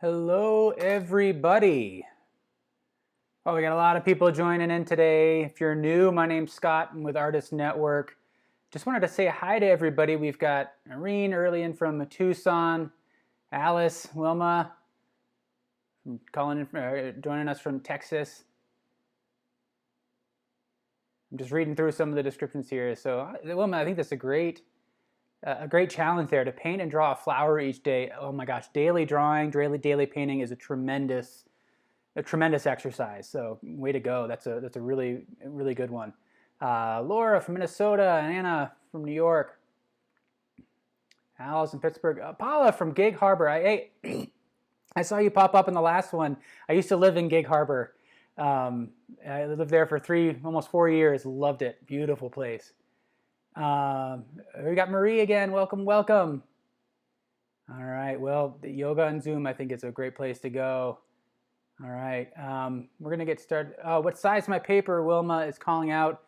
Hello, everybody. Oh, we got a lot of people joining in today. If you're new, my name's Scott. I'm with Artist Network. Just wanted to say hi to everybody. We've got Irene early in from Tucson, Alice, Wilma, joining us from Texas. I'm just reading through some of the descriptions here. So, Wilma, I think that's a great challenge there to paint and draw a flower each day. Oh my gosh, daily drawing, daily painting is a tremendous exercise. So way to go. That's a really good one. Laura from Minnesota, and Anna from New York, Alice in Pittsburgh, Paula from Gig Harbor. I saw you pop up in the last one. I used to live in Gig Harbor. I lived there for almost 4 years. Loved it. Beautiful place. We got Marie again. Welcome. All right. Well, the yoga and Zoom, I think it's a great place to go. All right. We're going to get started. What size my paper? Wilma is calling out.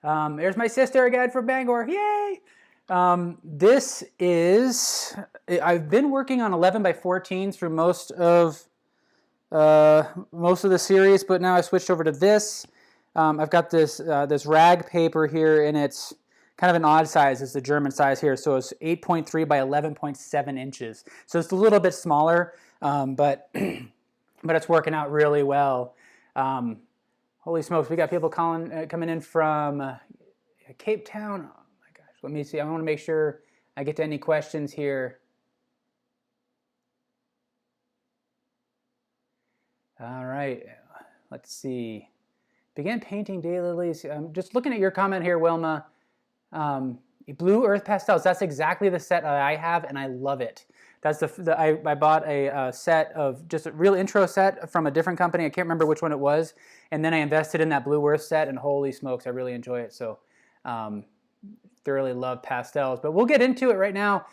There's my sister again from Bangor. Yay! This is, I've been working on 11 by 14s for most of the series, but now I switched over to this. I've got this rag paper here, and it's kind of an odd size. It's the German size here, so it's 8.3 by 11.7 inches. So it's a little bit smaller, but it's working out really well. Holy smokes, we got people coming in from Cape Town. Oh my gosh, let me see. I want to make sure I get to any questions here. All right, let's see. Began painting daylilies. Just looking at your comment here, Wilma. Blue Earth Pastels, that's exactly the set that I have, and I love it. That's I bought a set of just a real intro set from a different company. I can't remember which one it was, and then I invested in that Blue Earth set, and holy smokes, I really enjoy it. So thoroughly love pastels, but we'll get into it right now.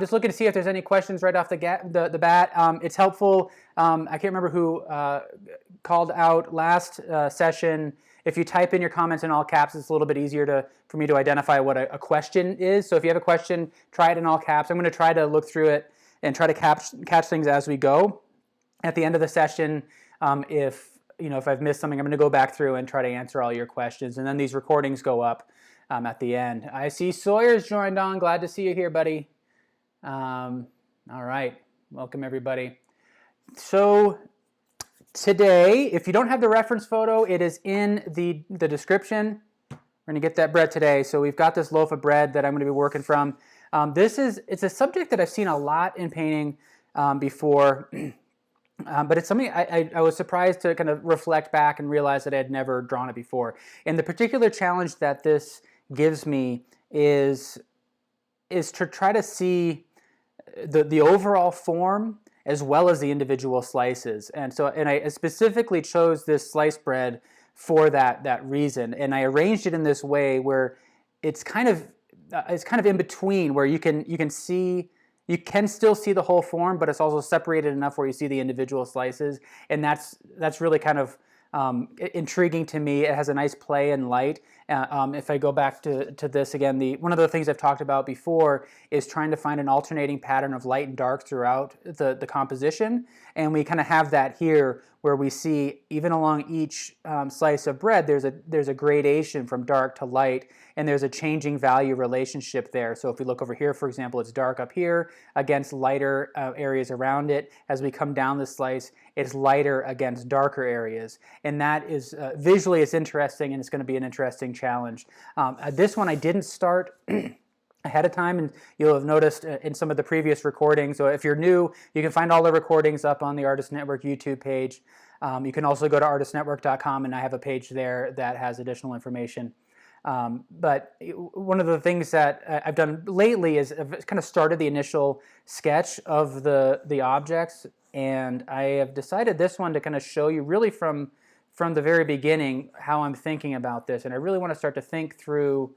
Just looking to see if there's any questions right off the bat. It's helpful. I can't remember who called out last session. If you type in your comments in all caps, it's a little bit easier for me to identify what a question is. So if you have a question, try it in all caps. I'm going to try to look through it and try to catch things as we go. At the end of the session, if I've missed something, I'm going to go back through and try to answer all your questions. And then these recordings go up at the end. I see Sawyer's joined on. Glad to see you here, buddy. All right. Welcome, everybody. So today, if you don't have the reference photo, it is in the description. We're going to get that bread today. So we've got this loaf of bread that I'm going to be working from. It's a subject that I've seen a lot in painting before, but it's something I was surprised to kind of reflect back and realize that I had never drawn it before. And the particular challenge that this gives me is to try to see the overall form as well as the individual slices. And I specifically chose this slice bread for that reason. And I arranged it in this way where it's kind of in between, where you can still see the whole form, but it's also separated enough where you see the individual slices. And that's really kind of intriguing to me. It has a nice play and light. If I go back to this again, one of the things I've talked about before is trying to find an alternating pattern of light and dark throughout the composition. And we kind of have that here, where we see even along each slice of bread, there's a gradation from dark to light, and there's a changing value relationship there. So if we look over here, for example, it's dark up here against lighter areas around it. As we come down the slice, it's lighter against darker areas. And that is, visually, it's interesting, and it's going to be an interesting challenge. This one I didn't start ahead of time, and you'll have noticed in some of the previous recordings. So if you're new, you can find all the recordings up on the Artist Network YouTube page. You can also go to artistnetwork.com, and I have a page there that has additional information. But one of the things that I've done lately is I've kind of started the initial sketch of the objects, and I have decided this one to kind of show you really from the very beginning how I'm thinking about this. And I really want to start to think through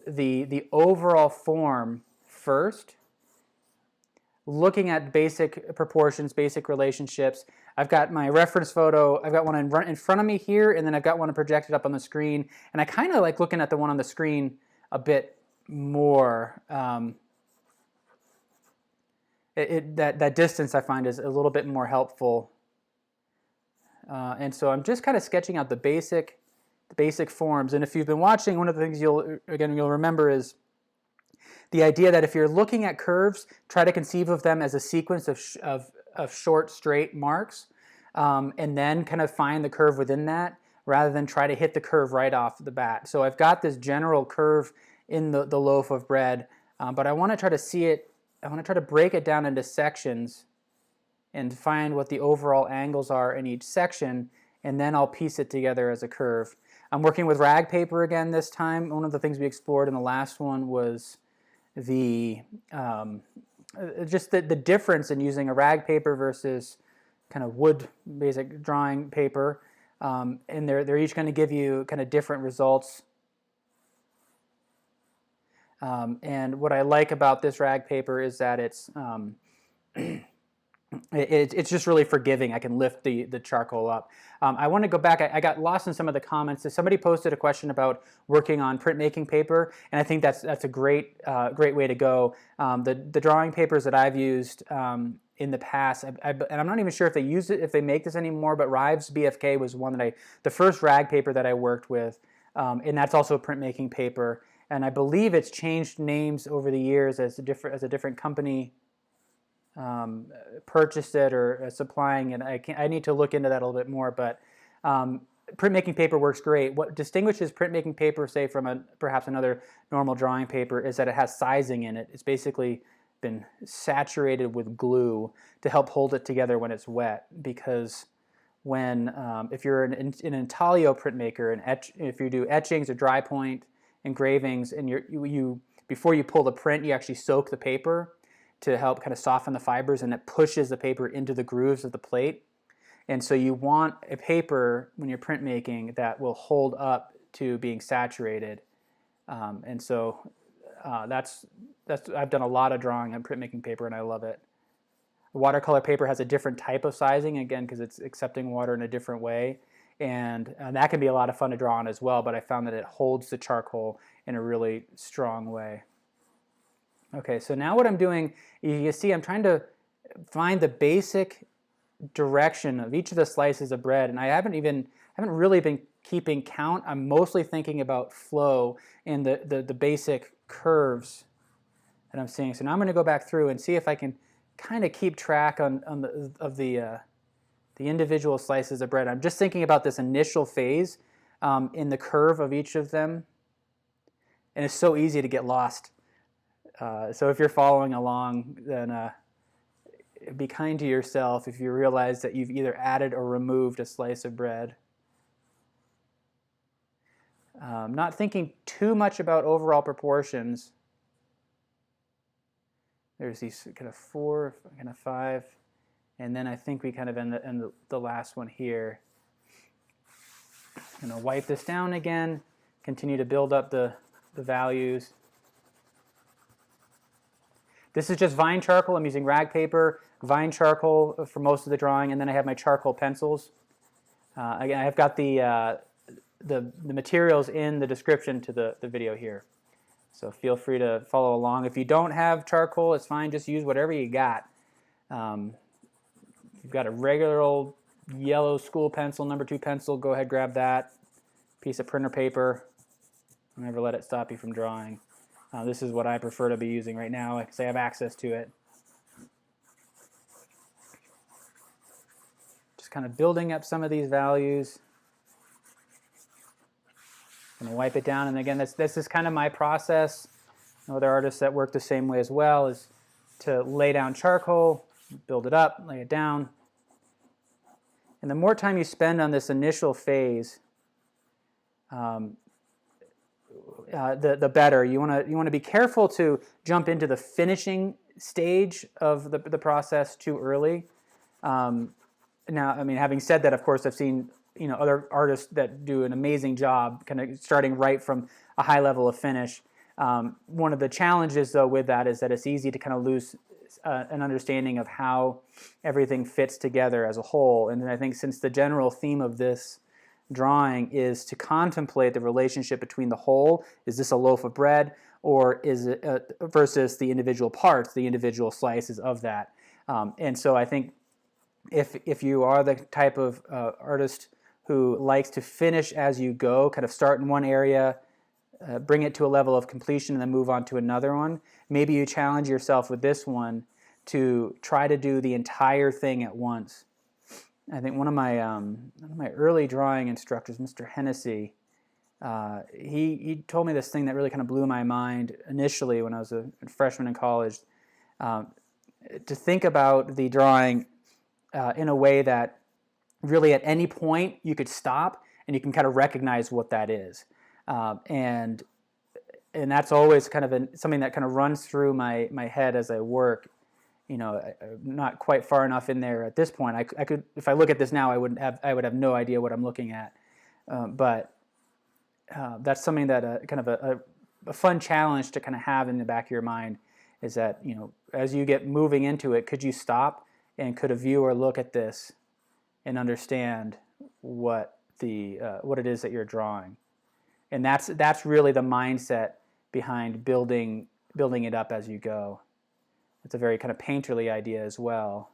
the overall form first, looking at basic proportions, basic relationships. I've got my reference photo. I've got one in front of me here, and then I've got one projected up on the screen. And I kind of like looking at the one on the screen a bit more. that distance I find is a little bit more helpful. And so I'm just kind of sketching out the basic forms. And if you've been watching, one of the things you'll remember is the idea that if you're looking at curves, try to conceive of them as a sequence of short, straight marks, and then kind of find the curve within that, rather than try to hit the curve right off the bat. So I've got this general curve in the loaf of bread, but I want to try to see it, I want to try to break it down into sections and find what the overall angles are in each section, and then I'll piece it together as a curve. I'm working with rag paper again this time. One of the things we explored in the last one was just the difference in using a rag paper versus kind of wood basic drawing paper, and they're each going to give you kind of different results. And what I like about this rag paper is that it's just really forgiving. I can lift the charcoal up. I want to go back. I got lost in some of the comments. Somebody posted a question about working on printmaking paper, and I think that's a great way to go. The drawing papers that I've used in the past, and I'm not even sure if they make this anymore, but Rives BFK was one that the first rag paper that I worked with, and that's also a printmaking paper. And I believe it's changed names over the years as a different company purchased it or supplying it. I need to look into that a little bit more, but printmaking paper works great. What distinguishes printmaking paper, say, from perhaps another normal drawing paper is that it has sizing in it. It's basically been saturated with glue to help hold it together when it's wet, because if you're an intaglio printmaker, and if you do etchings or dry point engravings, and you before you pull the print, you actually soak the paper to help kind of soften the fibers, and it pushes the paper into the grooves of the plate. And so you want a paper when you're printmaking that will hold up to being saturated. And so I've done a lot of drawing on printmaking paper, and I love it. Watercolor paper has a different type of sizing, again, because it's accepting water in a different way. And that can be a lot of fun to draw on as well, but I found that it holds the charcoal in a really strong way. Okay, so now what I'm doing, you see I'm trying to find the basic direction of each of the slices of bread, and I haven't really been keeping count. I'm mostly thinking about flow and the basic curves that I'm seeing. So now I'm going to go back through and see if I can kind of keep track of the individual slices of bread. I'm just thinking about this initial phase in the curve of each of them, and it's so easy to get lost. So if you're following along, then be kind to yourself if you realize that you've either added or removed a slice of bread. Not thinking too much about overall proportions. There's these kind of 4, kind of 5, and then I think we kind of end the last one here. I'm going to wipe this down again, continue to build up the values. This is just vine charcoal. I'm using rag paper, vine charcoal for most of the drawing, and then I have my charcoal pencils. Again, I've got the materials in the description to the video here. So feel free to follow along. If you don't have charcoal, it's fine. Just use whatever you got. If you've got a regular old yellow school pencil, number 2 pencil, go ahead, grab that. Piece of printer paper. Never let it stop you from drawing. This is what I prefer to be using right now because I have access to it. Just kind of building up some of these values. I'm going to wipe it down, and again, this is kind of my process. Other artists that work the same way as well is to lay down charcoal, build it up, lay it down. And the more time you spend on this initial phase, the better. You want to be careful to jump into the finishing stage of the process too early. Now, I mean, having said that, of course, I've seen other artists that do an amazing job, kind of starting right from a high level of finish. One of the challenges, though, with that is that it's easy to kind of lose an understanding of how everything fits together as a whole. And then I think since the general theme of this drawing is to contemplate the relationship between the whole, is this a loaf of bread, or is it versus the individual parts, the individual slices of that. And so I think if you are the type of artist who likes to finish as you go, kind of start in one area, bring it to a level of completion, and then move on to another one, maybe you challenge yourself with this one to try to do the entire thing at once. I think one of my early drawing instructors, Mr. Hennessy, he told me this thing that really kind of blew my mind initially when I was a freshman in college, to think about the drawing in a way that really at any point you could stop and you can kind of recognize what that is. And that's always kind of something that kind of runs through my head as I work. You know, I'm not quite far enough in there at this point. I could, if I look at this now, I would have no idea what I'm looking at. But that's something that kind of a fun challenge to kind of have in the back of your mind is that, you know, as you get moving into it, could you stop and could a viewer look at this and understand what it is that you're drawing? And that's really the mindset behind building it up as you go. It's a very kind of painterly idea as well.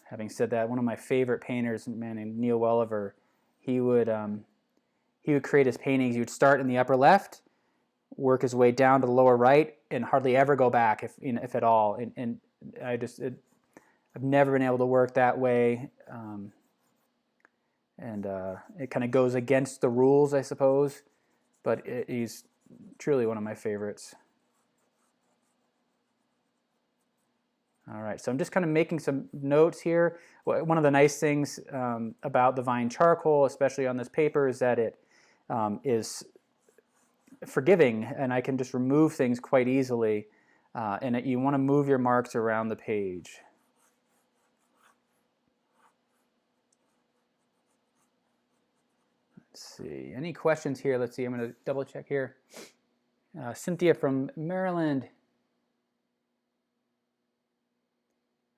Having said that, one of my favorite painters, a man named Neil Welliver, he would create his paintings. He would start in the upper left, work his way down to the lower right, and hardly ever go back, if at all. And I've never been able to work that way. It kind of goes against the rules, I suppose, but he's truly one of my favorites. All right, so I'm just kind of making some notes here. One of the nice things about the Vine charcoal, especially on this paper, is that it is forgiving, and I can just remove things quite easily. And you want to move your marks around the page. Let's see, any questions here? Let's see, I'm going to double check here. Cynthia from Maryland.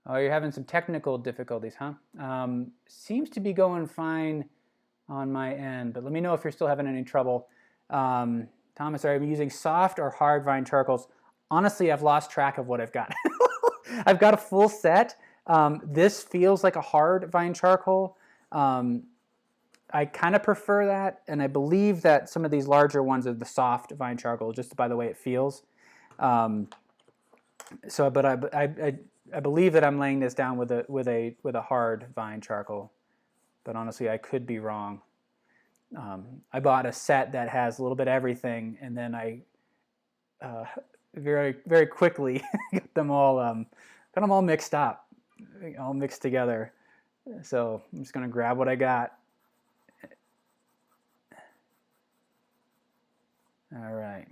Oh, you're having some technical difficulties, huh? Seems to be going fine on my end, but let me know if you're still having any trouble. Thomas, are you using soft or hard Vine charcoals? Honestly, I've lost track of what I've got. I've got a full set. This feels like a hard Vine charcoal. I kind of prefer that, and I believe that some of these larger ones are the soft Vine charcoal, just by the way it feels. But I believe that I'm laying this down with a hard Vine charcoal, but honestly, I could be wrong. I bought a set that has a little bit of everything, and then I very, very quickly got them all mixed up, all mixed together. So I'm just going to grab what I got. All right.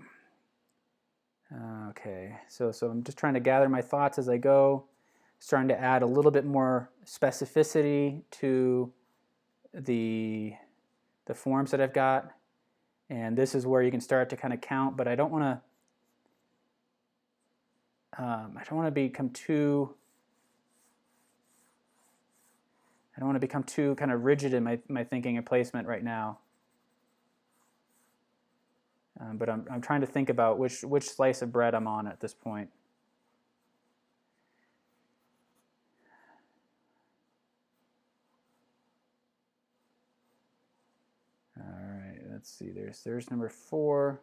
Okay, so I'm just trying to gather my thoughts as I go, starting to add a little bit more specificity to the forms that I've got, and this is where you can start to kind of count, but I don't want to become too kind of rigid in my thinking and placement right now. But I'm trying to think about which slice of bread I'm on at this point. All right, let's see. There's number 4.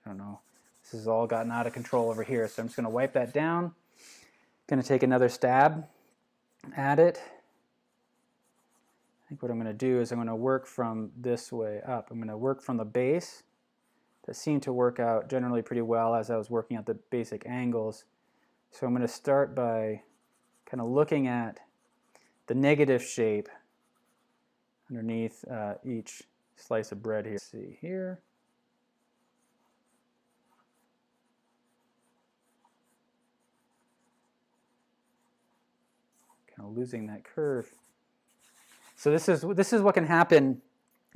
I don't know. This has all gotten out of control over here, so I'm just going to wipe that down. Going to take another stab at it. I think what I'm going to do is I'm going to work from this way up. I'm going to work from the base. That seemed to work out generally pretty well as I was working at the basic angles. So I'm going to start by kind of looking at the negative shape underneath each slice of bread here. Let's see here. Kind of losing that curve. So this is what can happen,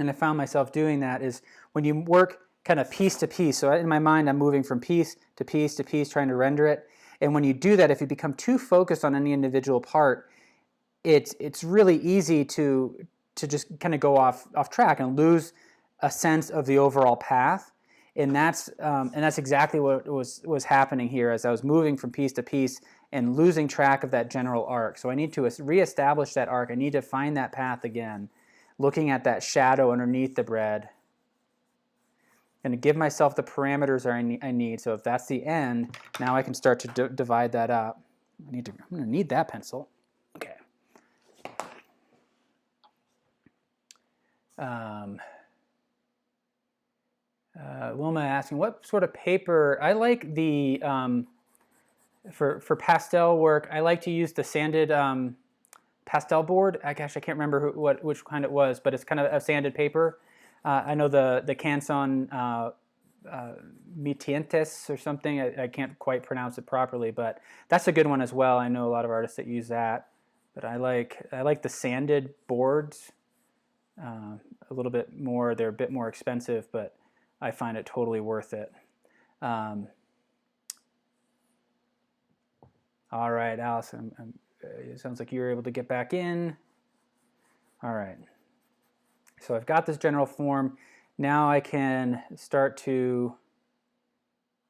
and I found myself doing that, is when you work kind of piece to piece. So in my mind, I'm moving from piece to piece to piece, trying to render it. And when you do that, if you become too focused on any individual part, it's really easy to just kind of go off track and lose a sense of the overall path. And that's exactly what was happening here as I was moving from piece to piece and losing track of that general arc. So I need to reestablish that arc. I need to find that path again, looking at that shadow underneath the bread, and to give myself the parameters I need. So if that's the end, now I can start to divide that up. I'm going to need that pencil. Okay. Wilma asking, what sort of paper? I like the, for pastel work, I like to use the sanded pastel board. Gosh, I can't remember which kind it was, but it's kind of a sanded paper. I know the Canson Mitientes or something. I can't quite pronounce it properly, but that's a good one as well. I know a lot of artists that use that. But I like the sanded boards a little bit more. They're a bit more expensive, but I find it totally worth it. All right, Alice, it sounds like you were able to get back in. All right. So I've got this general form. Now I can start to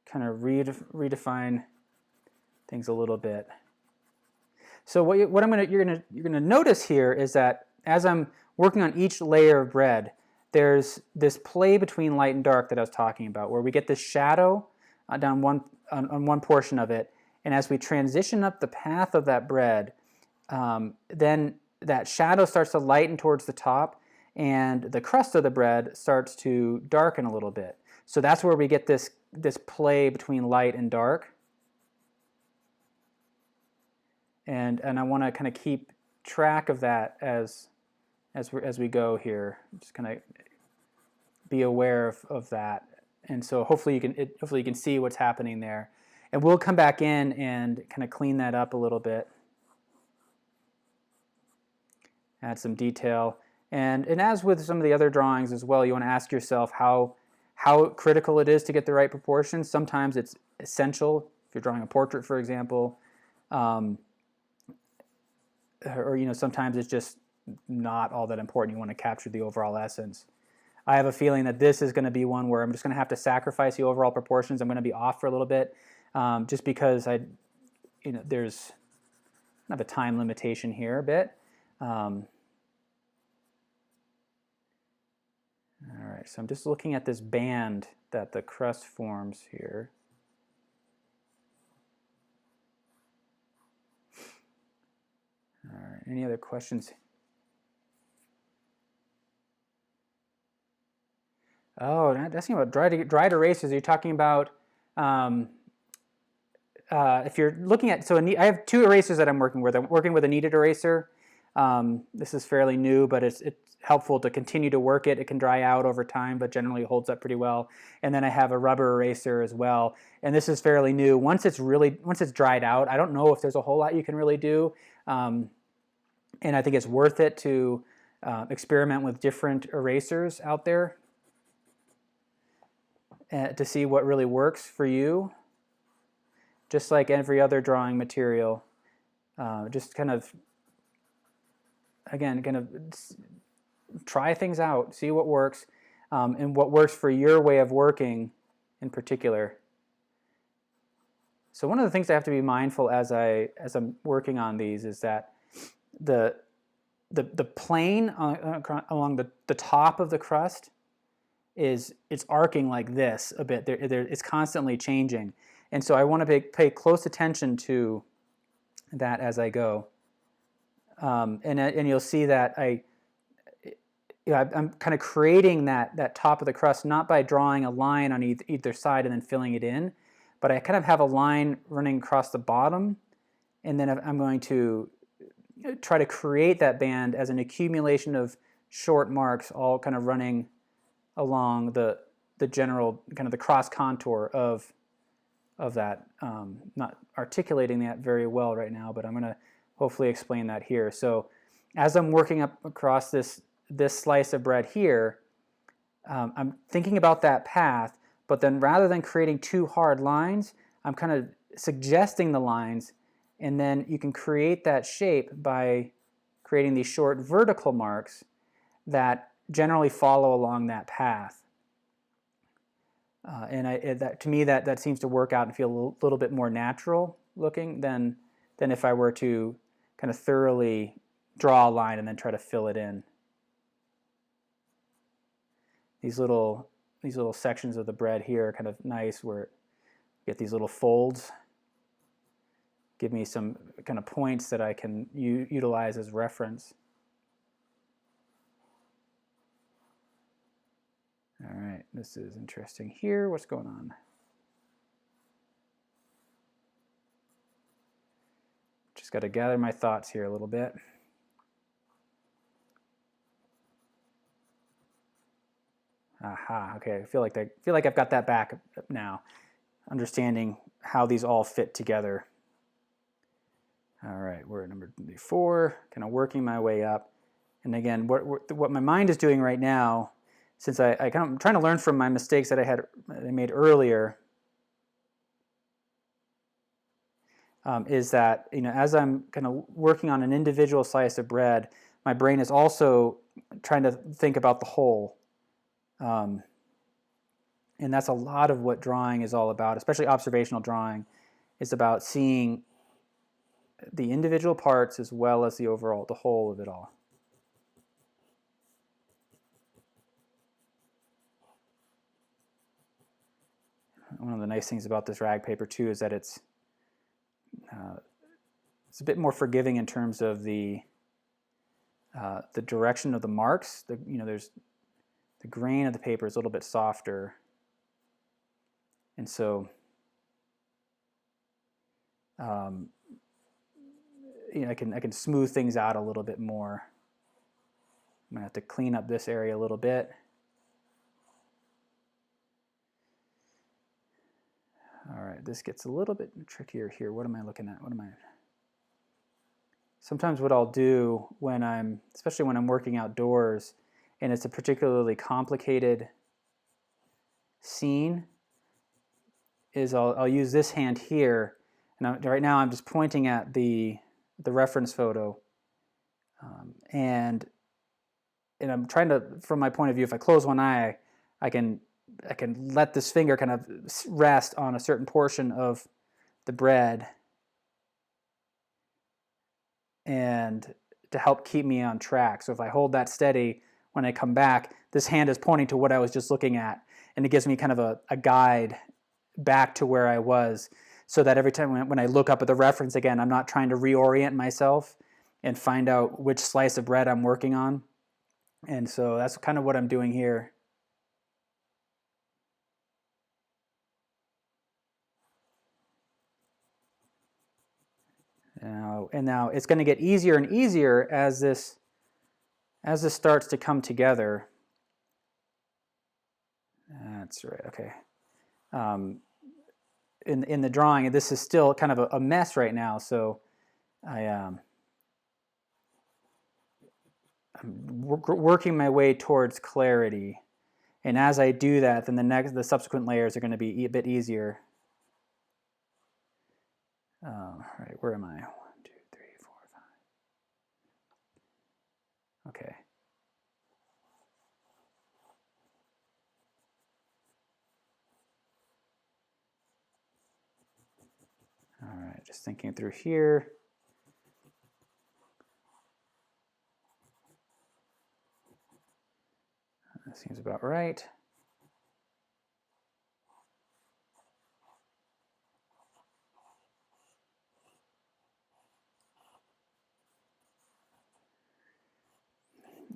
kind of redefine things a little bit. So you're gonna notice here is that as I'm working on each layer of bread, there's this play between light and dark that I was talking about, where we get this shadow on one portion of it, and as we transition up the path of that bread, then that shadow starts to lighten towards the top, and the crust of the bread starts to darken a little bit. So that's where we get this play between light and dark. And I want to kind of keep track of that as we go here. Just kind of be aware of that. And so hopefully you can see what's happening there. And we'll come back in and kind of clean that up a little bit. Add some detail. And as with some of the other drawings as well, you want to ask yourself how critical it is to get the right proportions. Sometimes it's essential, if you're drawing a portrait, for example, or sometimes it's just not all that important. You want to capture the overall essence. I have a feeling that this is going to be one where I'm just going to have to sacrifice the overall proportions. I'm going to be off for a little bit, just because there's kind of a time limitation here a bit. All right, so I'm just looking at this band that the crust forms here. All right, any other questions? Oh, asking about dried erasers. Are you talking about if you're looking at, I have two erasers that I'm working with. I'm working with a kneaded eraser. This is fairly new, but it's helpful to continue to work it. It can dry out over time, but generally holds up pretty well. And then I have a rubber eraser as well. And this is fairly new. Once it's dried out, I don't know if there's a whole lot you can really do. And I think it's worth it to experiment with different erasers out there to see what really works for you. Just like every other drawing material, just kind of try things out, see what works, and what works for your way of working in particular. So one of the things I have to be mindful as I'm working on these is that the plane along the top of the crust it's arcing like this a bit. It's constantly changing, and so I want to pay close attention to that as I go. And you'll see that I'm kind of creating that top of the crust not by drawing a line on either side and then filling it in, but I kind of have a line running across the bottom, and then I'm going to try to create that band as an accumulation of short marks, all kind of running along the general kind of the cross contour of that. Not articulating that very well right now, but I'm going to hopefully explain that here. So as I'm working up across this slice of bread here, I'm thinking about that path, but then rather than creating two hard lines, I'm kind of suggesting the lines, and then you can create that shape by creating these short vertical marks that generally follow along that path. To me, that seems to work out and feel a little bit more natural looking than if I were to kind of thoroughly draw a line and then try to fill it in. These little sections of the bread here are kind of nice, where you get these little folds, give me some kind of points that I can utilize as reference. All right, this is interesting here. What's going on? Just got to gather my thoughts here a little bit. Aha, okay, I feel like I've got that back now, understanding how these all fit together. All right, we're at number 4, kind of working my way up. And again, what my mind is doing right now, since I'm trying to learn from my mistakes that I made earlier, is that, as I'm kind of working on an individual slice of bread, my brain is also trying to think about the whole. And that's a lot of what drawing is all about, especially observational drawing. It's about seeing the individual parts as well as the whole of it all. One of the nice things about this rag paper too is that it's a bit more forgiving in terms of the direction of the marks. There's the grain of the paper is a little bit softer, and so I can smooth things out a little bit more. I'm gonna have to clean up this area a little bit. All right, this gets a little bit trickier here. What am I looking at? Sometimes what I'll do especially when I'm working outdoors, and it's a particularly complicated scene, is I'll use this hand here, and right now I'm just pointing at the reference photo, and I'm trying to, from my point of view, if I close one eye, I can let this finger kind of rest on a certain portion of the bread, and to help keep me on track. So if I hold that steady, when I come back, this hand is pointing to what I was just looking at, and it gives me kind of a guide back to where I was, so that every time when I look up at the reference again, I'm not trying to reorient myself and find out which slice of bread I'm working on. And so that's kind of what I'm doing here. Now it's going to get easier and easier as this starts to come together. That's right. Okay. In the drawing, this is still kind of a mess right now. So I'm working my way towards clarity, and as I do that, then the subsequent layers are going to be a bit easier. All right, where am I? 1, 2, 3, 4, 5. Okay. All right, just thinking through here. That seems about right.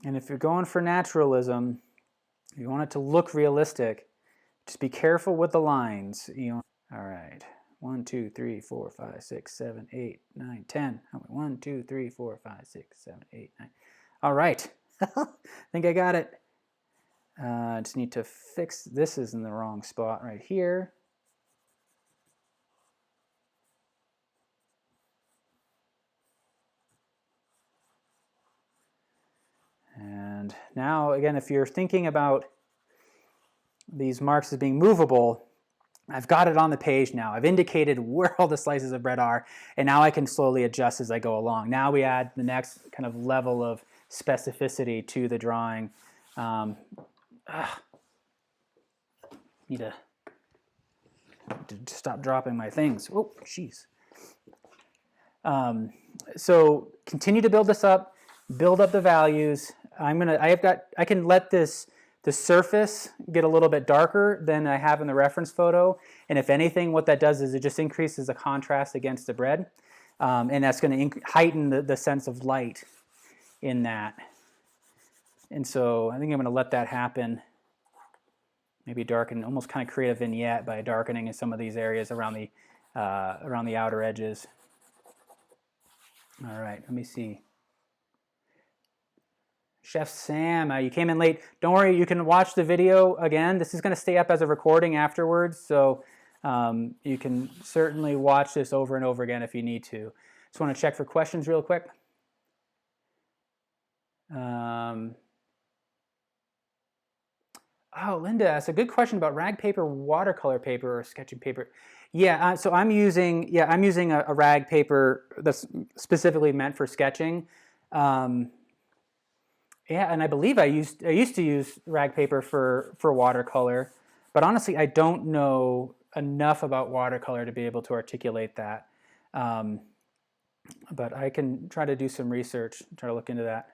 And if you're going for naturalism, you want it to look realistic, just be careful with the lines. All right. 1, 2, 3, 4, 5, 6, 7, 8, 9, 10. 1, 2, 3, 4, 5, 6, 7, 8, 9. All right. I think I got it. I just need to fix, this is in the wrong spot right here. And now, again, if you're thinking about these marks as being movable, I've got it on the page now. I've indicated where all the slices of bread are, and now I can slowly adjust as I go along. Now we add the next kind of level of specificity to the drawing Need to stop dropping my things. Oh, jeez. So continue to build this up, build up the values. I can let the surface get a little bit darker than I have in the reference photo. And if anything, what that does is it just increases the contrast against the bread. And that's going to heighten the sense of light in that. And so I think I'm going to let that happen. Maybe darken, almost kind of create a vignette by darkening in some of these areas around the outer edges. All right, let me see. Chef Sam, you came in late. Don't worry, you can watch the video again. This is going to stay up as a recording afterwards, so you can certainly watch this over and over again if you need to. Just want to check for questions real quick. Oh, Linda, that's a good question about rag paper, watercolor paper, or sketching paper. Yeah, so I'm using a rag paper that's specifically meant for sketching. Yeah, and I believe I used to use rag paper for watercolor, but honestly, I don't know enough about watercolor to be able to articulate that. But I can try to do some research, try to look into that.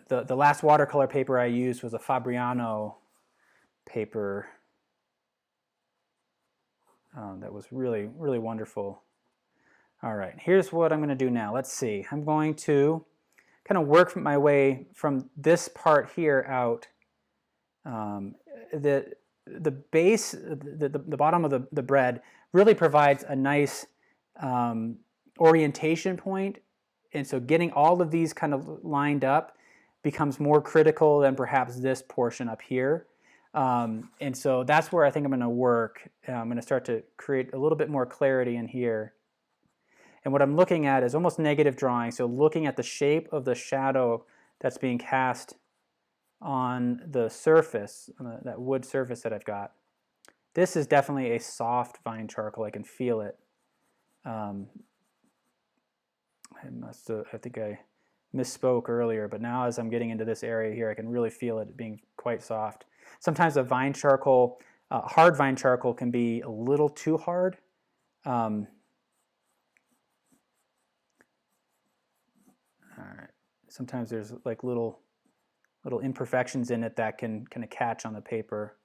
The last watercolor paper I used was a Fabriano paper that was really, really wonderful. All right, here's what I'm going to do now. Let's see. I'm going to kind of work my way from this part here out. The base, the bottom of the bread really provides a nice orientation point. And so getting all of these kind of lined up becomes more critical than perhaps this portion up here. And so that's where I think I'm going to work. I'm going to start to create a little bit more clarity in here. And what I'm looking at is almost negative drawing. So looking at the shape of the shadow that's being cast on the surface, on that wood surface that I've got. This is definitely a soft vine charcoal. I can feel it. I think I misspoke earlier, but now as I'm getting into this area here, I can really feel it being quite soft. Sometimes a vine charcoal, hard vine charcoal, can be a little too hard. All right. Sometimes there's like little imperfections in it that can kind of catch on the paper.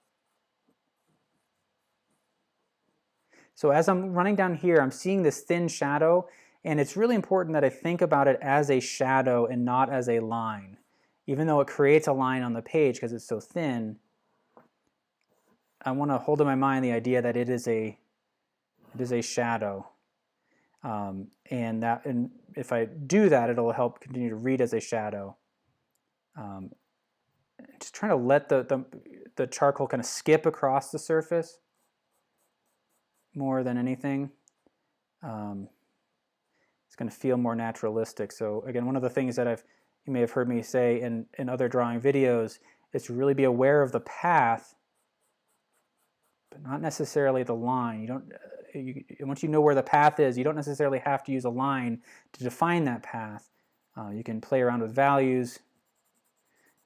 So as I'm running down here, I'm seeing this thin shadow, and it's really important that I think about it as a shadow and not as a line. Even though it creates a line on the page because it's so thin, I want to hold in my mind the idea that it is a shadow. And if I do that, it'll help continue to read as a shadow. Just trying to let the charcoal kind of skip across the surface more than anything. It's going to feel more naturalistic. So again, one of the things that you may have heard me say in other drawing videos is to really be aware of the path, but not necessarily the line. You don't. Once you know where the path is, you don't necessarily have to use a line to define that path. You can play around with values.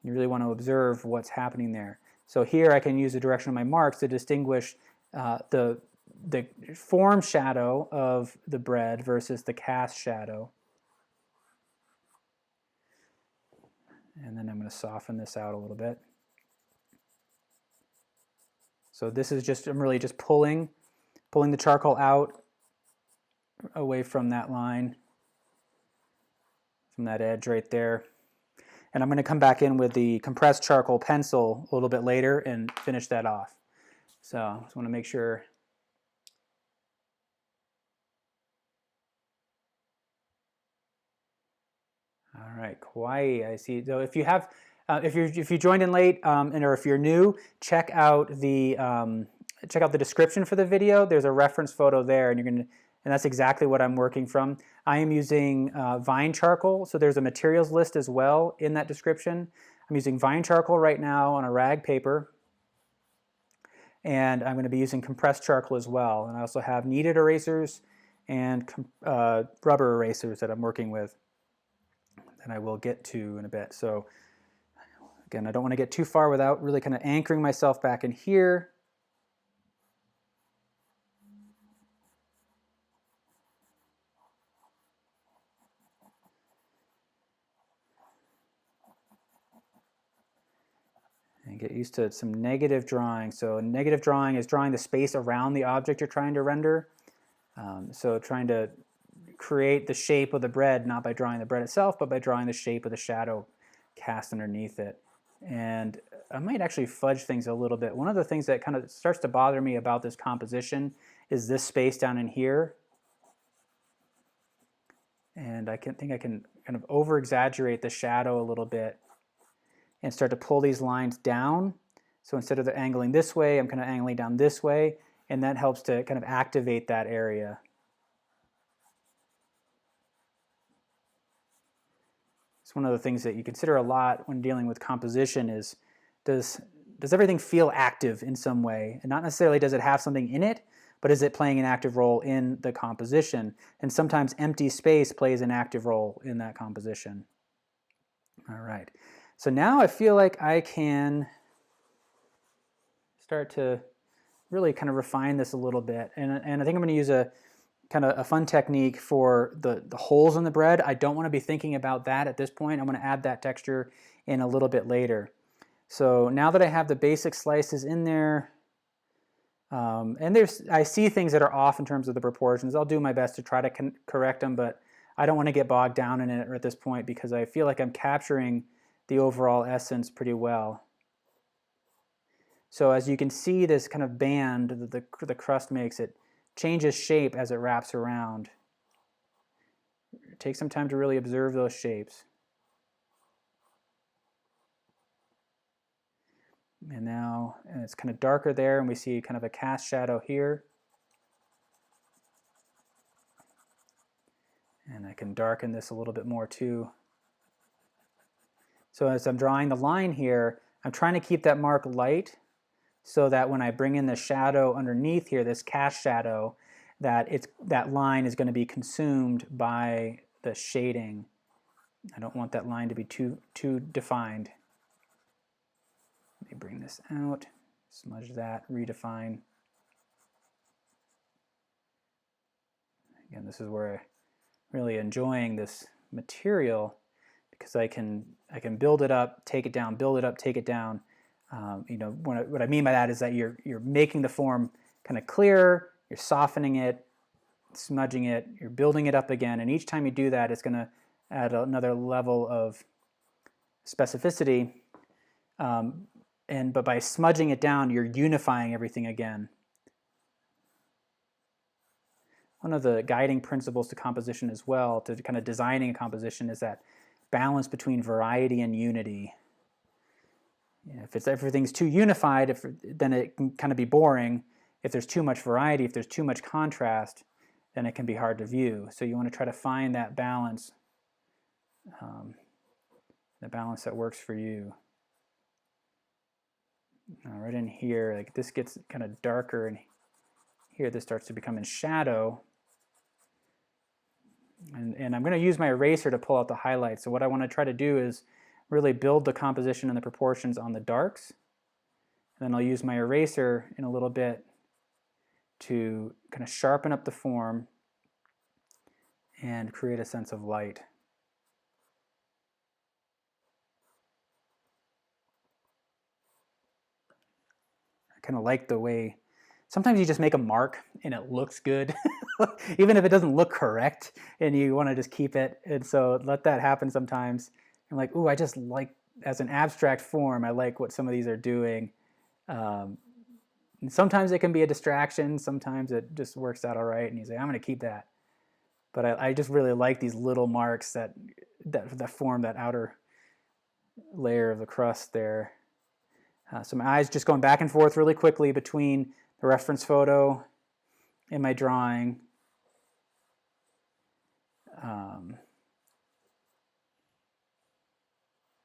You really want to observe what's happening there. So here I can use the direction of my marks to distinguish the form shadow of the bread versus the cast shadow. And then I'm going to soften this out a little bit. So this is just, I'm really just pulling the charcoal out away from that line, from that edge right there. And I'm going to come back in with the compressed charcoal pencil a little bit later and finish that off. So I just want to make sure. All right, Kauai, I see. So if you have, if you joined in late, or if you're new, check out the description for the video. There's a reference photo there, and that's exactly what I'm working from. I am using vine charcoal, so there's a materials list as well in that description. I'm using vine charcoal right now on a rag paper, and I'm going to be using compressed charcoal as well. And I also have kneaded erasers and rubber erasers that I'm working with. I will get to in a bit. So again, I don't want to get too far without really kind of anchoring myself back in here. And get used to some negative drawing. So negative drawing is drawing the space around the object you're trying to render. So trying to create the shape of the bread, not by drawing the bread itself, but by drawing the shape of the shadow cast underneath it. And I might actually fudge things a little bit. One of the things that kind of starts to bother me about this composition is this space down in here. And I think I can kind of over-exaggerate the shadow a little bit and start to pull these lines down. So instead of angling this way, I'm kind of angling down this way, and that helps to kind of activate that area. It's one of the things that you consider a lot when dealing with composition is, does everything feel active in some way? And not necessarily does it have something in it, but is it playing an active role in the composition? And sometimes empty space plays an active role in that composition. All right. So now I feel like I can start to really kind of refine this a little bit. And I think I'm going to use a kind of a fun technique for the holes in the bread. I don't want to be thinking about that at this point. I'm going to add that texture in a little bit later. So now that I have the basic slices in there, and I see things that are off in terms of the proportions. I'll do my best to try to correct them, but I don't want to get bogged down in it at this point because I feel like I'm capturing the overall essence pretty well. So as you can see, this kind of band that the crust makes, it changes shape as it wraps around. Take some time to really observe those shapes. And now it's kind of darker there, and we see kind of a cast shadow here. And I can darken this a little bit more too. So as I'm drawing the line here, I'm trying to keep that mark light so that when I bring in the shadow underneath here, this cast shadow, that line is going to be consumed by the shading. I don't want that line to be too defined. Let me bring this out, smudge that, redefine. Again, this is where I'm really enjoying this material because I can build it up, take it down, build it up, take it down. You know, what I mean by that is that you're making the form kind of clearer, you're softening it, smudging it, you're building it up again, and each time you do that, it's going to add another level of specificity. But by smudging it down, you're unifying everything again. One of the guiding principles to composition as well, to kind of designing a composition, is that balance between variety and unity. If everything's too unified, then it can kind of be boring. If there's too much variety, if there's too much contrast, then it can be hard to view. So you want to try to find that balance, the balance that works for you. Right in here, like this gets kind of darker, and here this starts to become in shadow. And I'm going to use my eraser to pull out the highlights. So what I want to try to do is really build the composition and the proportions on the darks. And then I'll use my eraser in a little bit to kind of sharpen up the form and create a sense of light. I kind of like the way sometimes you just make a mark and it looks good, even if it doesn't look correct, and you want to just keep it. And so let that happen sometimes. I'm like, ooh, I just like, as an abstract form, I like what some of these are doing. And sometimes it can be a distraction. Sometimes it just works out all right, and you say, I'm going to keep that. But I just really like these little marks that form that outer layer of the crust there. So my eyes just going back and forth really quickly between the reference photo and my drawing.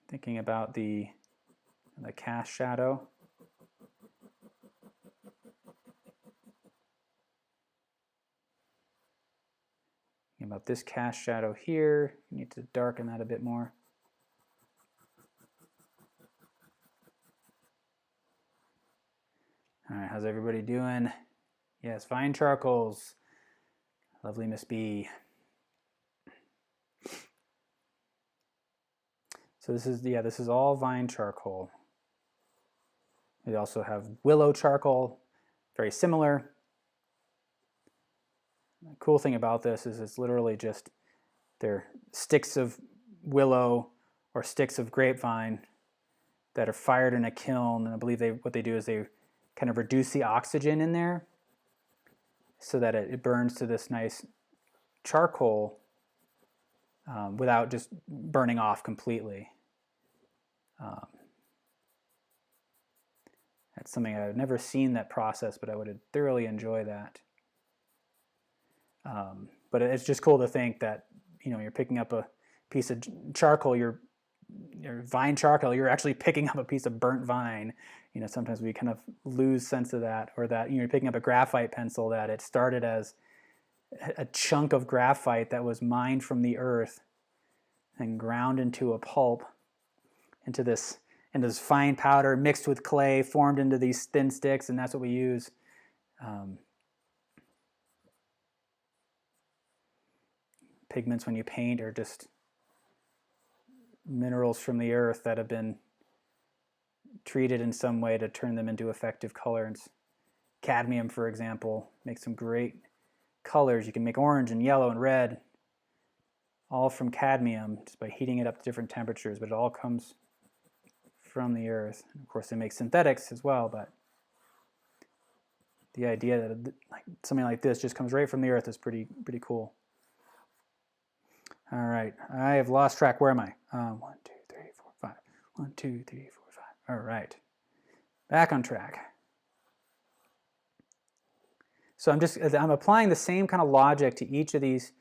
Thinking about the cast shadow. Thinking about this cast shadow here, you need to darken that a bit more. All right, how's everybody doing? Yes, fine charcoals. Lovely Miss B. So this is all vine charcoal. We also have willow charcoal, very similar. The cool thing about this is it's literally just they're sticks of willow or sticks of grapevine that are fired in a kiln, and I believe what they do is they kind of reduce the oxygen in there so that it burns to this nice charcoal without just burning off completely. That's something I've never seen that process, but I would thoroughly enjoy that. But it's just cool to think that, you know, you're picking up a piece of charcoal, your vine charcoal, you're actually picking up a piece of burnt vine. You know, sometimes we kind of lose sense of that, or that, you know, you're picking up a graphite pencil that it started as a chunk of graphite that was mined from the earth and ground into a pulp, into this fine powder mixed with clay, formed into these thin sticks, and that's what we use. Pigments when you paint are just minerals from the earth that have been treated in some way to turn them into effective colors. Cadmium, for example, makes some great colors. You can make orange and yellow and red, all from cadmium, just by heating it up to different temperatures, but it all comes from the earth. And of course, they make synthetics as well, but the idea that something like this just comes right from the earth is pretty cool. All right, I have lost track. Where am I? 1, 2, 3, 4, 5. 1, 2, 3, 4, 5. All right, back on track. So I'm applying the same kind of logic to each of these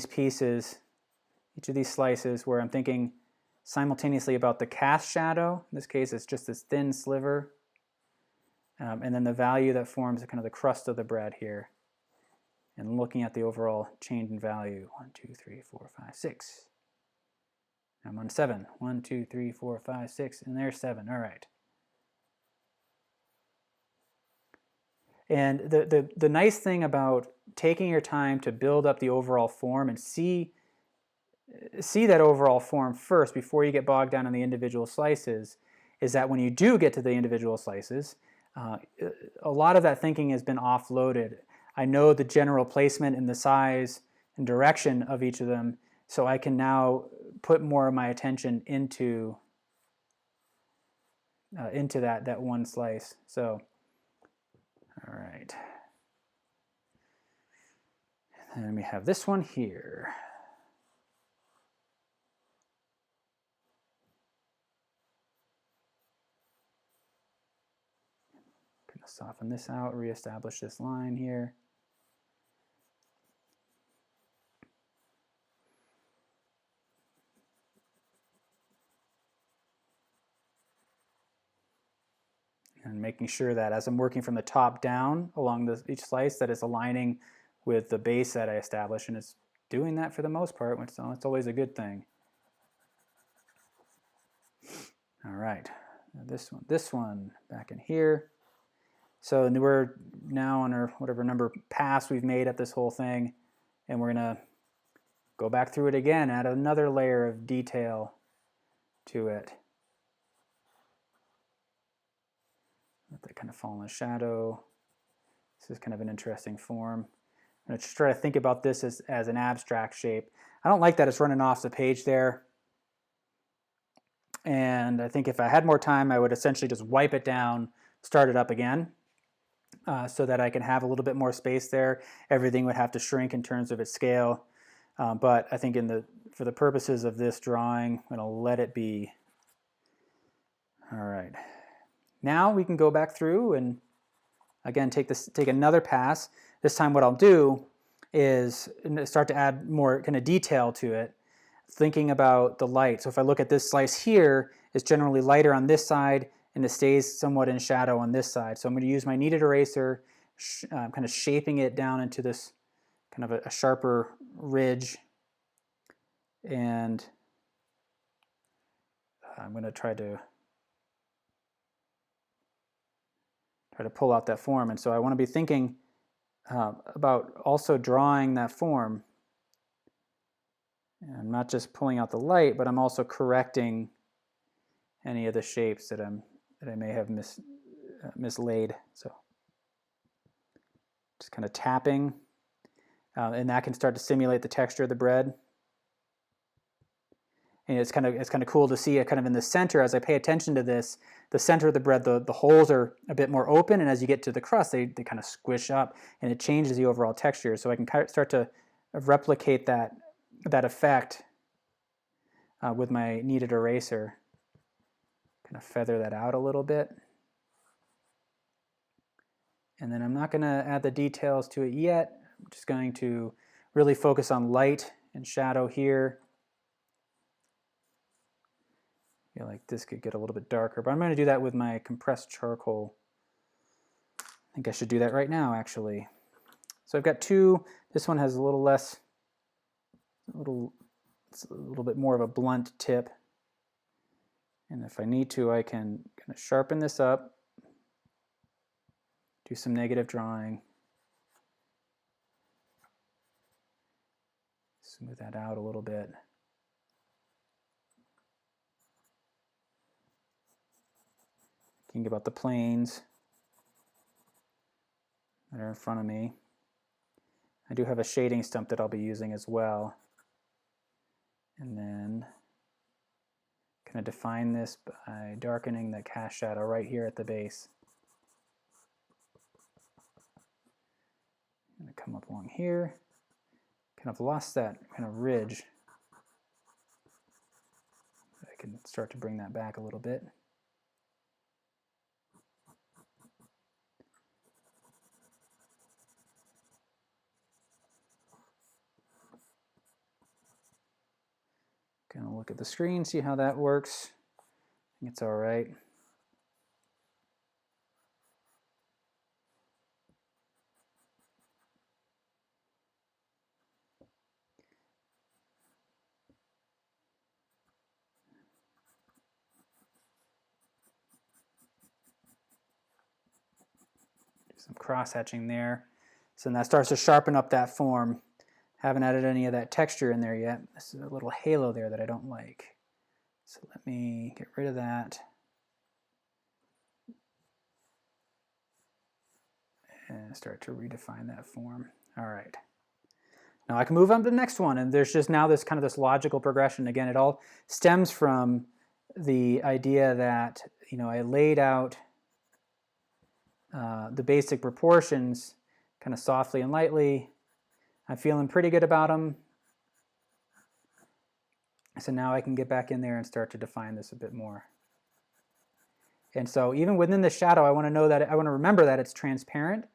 pieces, each of these slices, where I'm thinking simultaneously about the cast shadow. In this case, it's just this thin sliver, and then the value that forms kind of the crust of the bread here, and looking at the overall change in value. 1, 2, 3, 4, 5, 6. I'm on 7. 1, 2, 3, 4, 5, 6, and there's 7. All right. And the nice thing about taking your time to build up the overall form and see that overall form first before you get bogged down in the individual slices is that when you do get to the individual slices, a lot of that thinking has been offloaded. I know the general placement and the size and direction of each of them, so I can now put more of my attention into that one slice. So, all right. And then we have this one here. Gonna soften this out, reestablish this line here. And making sure that as I'm working from the top down along each slice, that it's aligning with the base that I established, and it's doing that for the most part, which it's always a good thing. All right, now this one back in here. So we're now on our whatever number pass we've made at this whole thing, and we're gonna go back through it again, add another layer of detail to it. Let that kind of fall in the shadow. This is kind of an interesting form. I'm going to try to think about this as an abstract shape. I don't like that it's running off the page there. And I think if I had more time, I would essentially just wipe it down, start it up again, so that I can have a little bit more space there. Everything would have to shrink in terms of its scale. But I think for the purposes of this drawing, I'm going to let it be. All right. Now we can go back through and again take another pass. This time what I'll do is start to add more kind of detail to it, thinking about the light. So if I look at this slice here, it's generally lighter on this side and it stays somewhat in shadow on this side. So I'm going to use my kneaded eraser, kind of shaping it down into this kind of a sharper ridge. And I'm going to try to pull out that form. And so I want to be thinking about also drawing that form. And I'm not just pulling out the light, but I'm also correcting any of the shapes that I may have mislaid. So just kind of tapping, and that can start to simulate the texture of the bread. And it's kind of cool to see it kind of in the center. As I pay attention to this, the center of the bread, the holes are a bit more open, and as you get to the crust, they kind of squish up, and it changes the overall texture. So I can start to replicate that effect with my kneaded eraser. Kind of feather that out a little bit. And then I'm not going to add the details to it yet. I'm just going to really focus on light and shadow here. I feel like this could get a little bit darker, but I'm going to do that with my compressed charcoal. I think I should do that right now, actually. So I've got two. This one has a little less, it's a little bit more of a blunt tip. And if I need to, I can kind of sharpen this up, do some negative drawing, smooth that out a little bit. Thinking about the planes that are in front of me. I do have a shading stump that I'll be using as well. And then kind of define this by darkening the cast shadow right here at the base. I'm going to come up along here. Kind of lost that kind of ridge. I can start to bring that back a little bit. Gonna look at the screen, see how that works. I think it's all right. Do some cross-hatching there. So that starts to sharpen up that form. Haven't added any of that texture in there yet. This is a little halo there that I don't like. So let me get rid of that. And start to redefine that form. All right. Now I can move on to the next one, and there's just now this kind of this logical progression. Again, it all stems from the idea that, you know, I laid out the basic proportions kind of softly and lightly. I'm feeling pretty good about them. So now I can get back in there and start to define this a bit more. And so even within the shadow, I want to remember that it's transparent,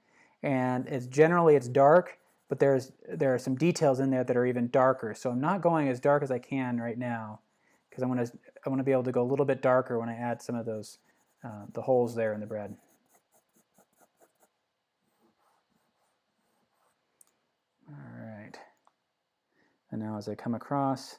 and it's generally dark, but there are some details in there that are even darker. So I'm not going as dark as I can right now, because I want to be able to go a little bit darker when I add some of those the holes there in the bread. All right. And now as I come across,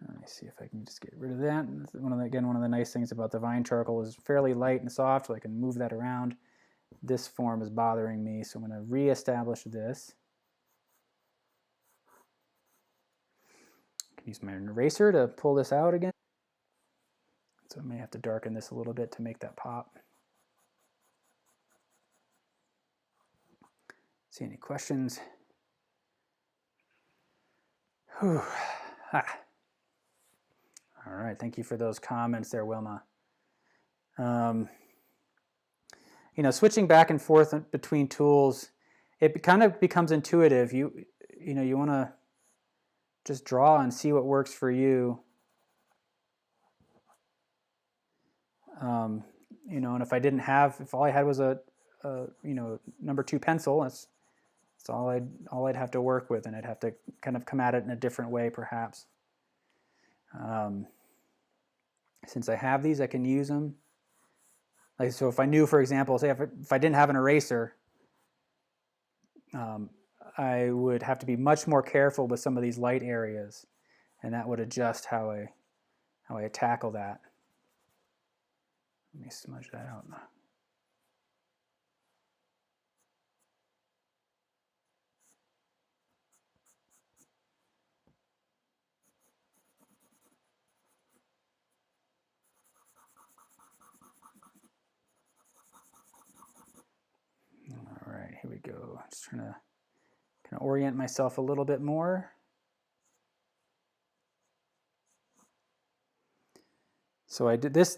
let me see if I can just get rid of that. One of the nice things about the vine charcoal is fairly light and soft, so I can move that around. This form is bothering me, so I'm going to reestablish this. I can use my eraser to pull this out again. So I may have to darken this a little bit to make that pop. See any questions? Whew. Ah. All right, thank you for those comments there, Wilma. You know, switching back and forth between tools, it kind of becomes intuitive. You know, you want to just draw and see what works for you. You know, and if all I had was a you know, number 2 pencil, that's That's all I'd have to work with, and I'd have to kind of come at it in a different way, perhaps. Since I have these, I can use them. Like, so if I knew, for example, say if I didn't have an eraser, I would have to be much more careful with some of these light areas, and that would adjust how I tackle that. Let me smudge that out. All right, here we go. Just trying to kind of orient myself a little bit more. So I did this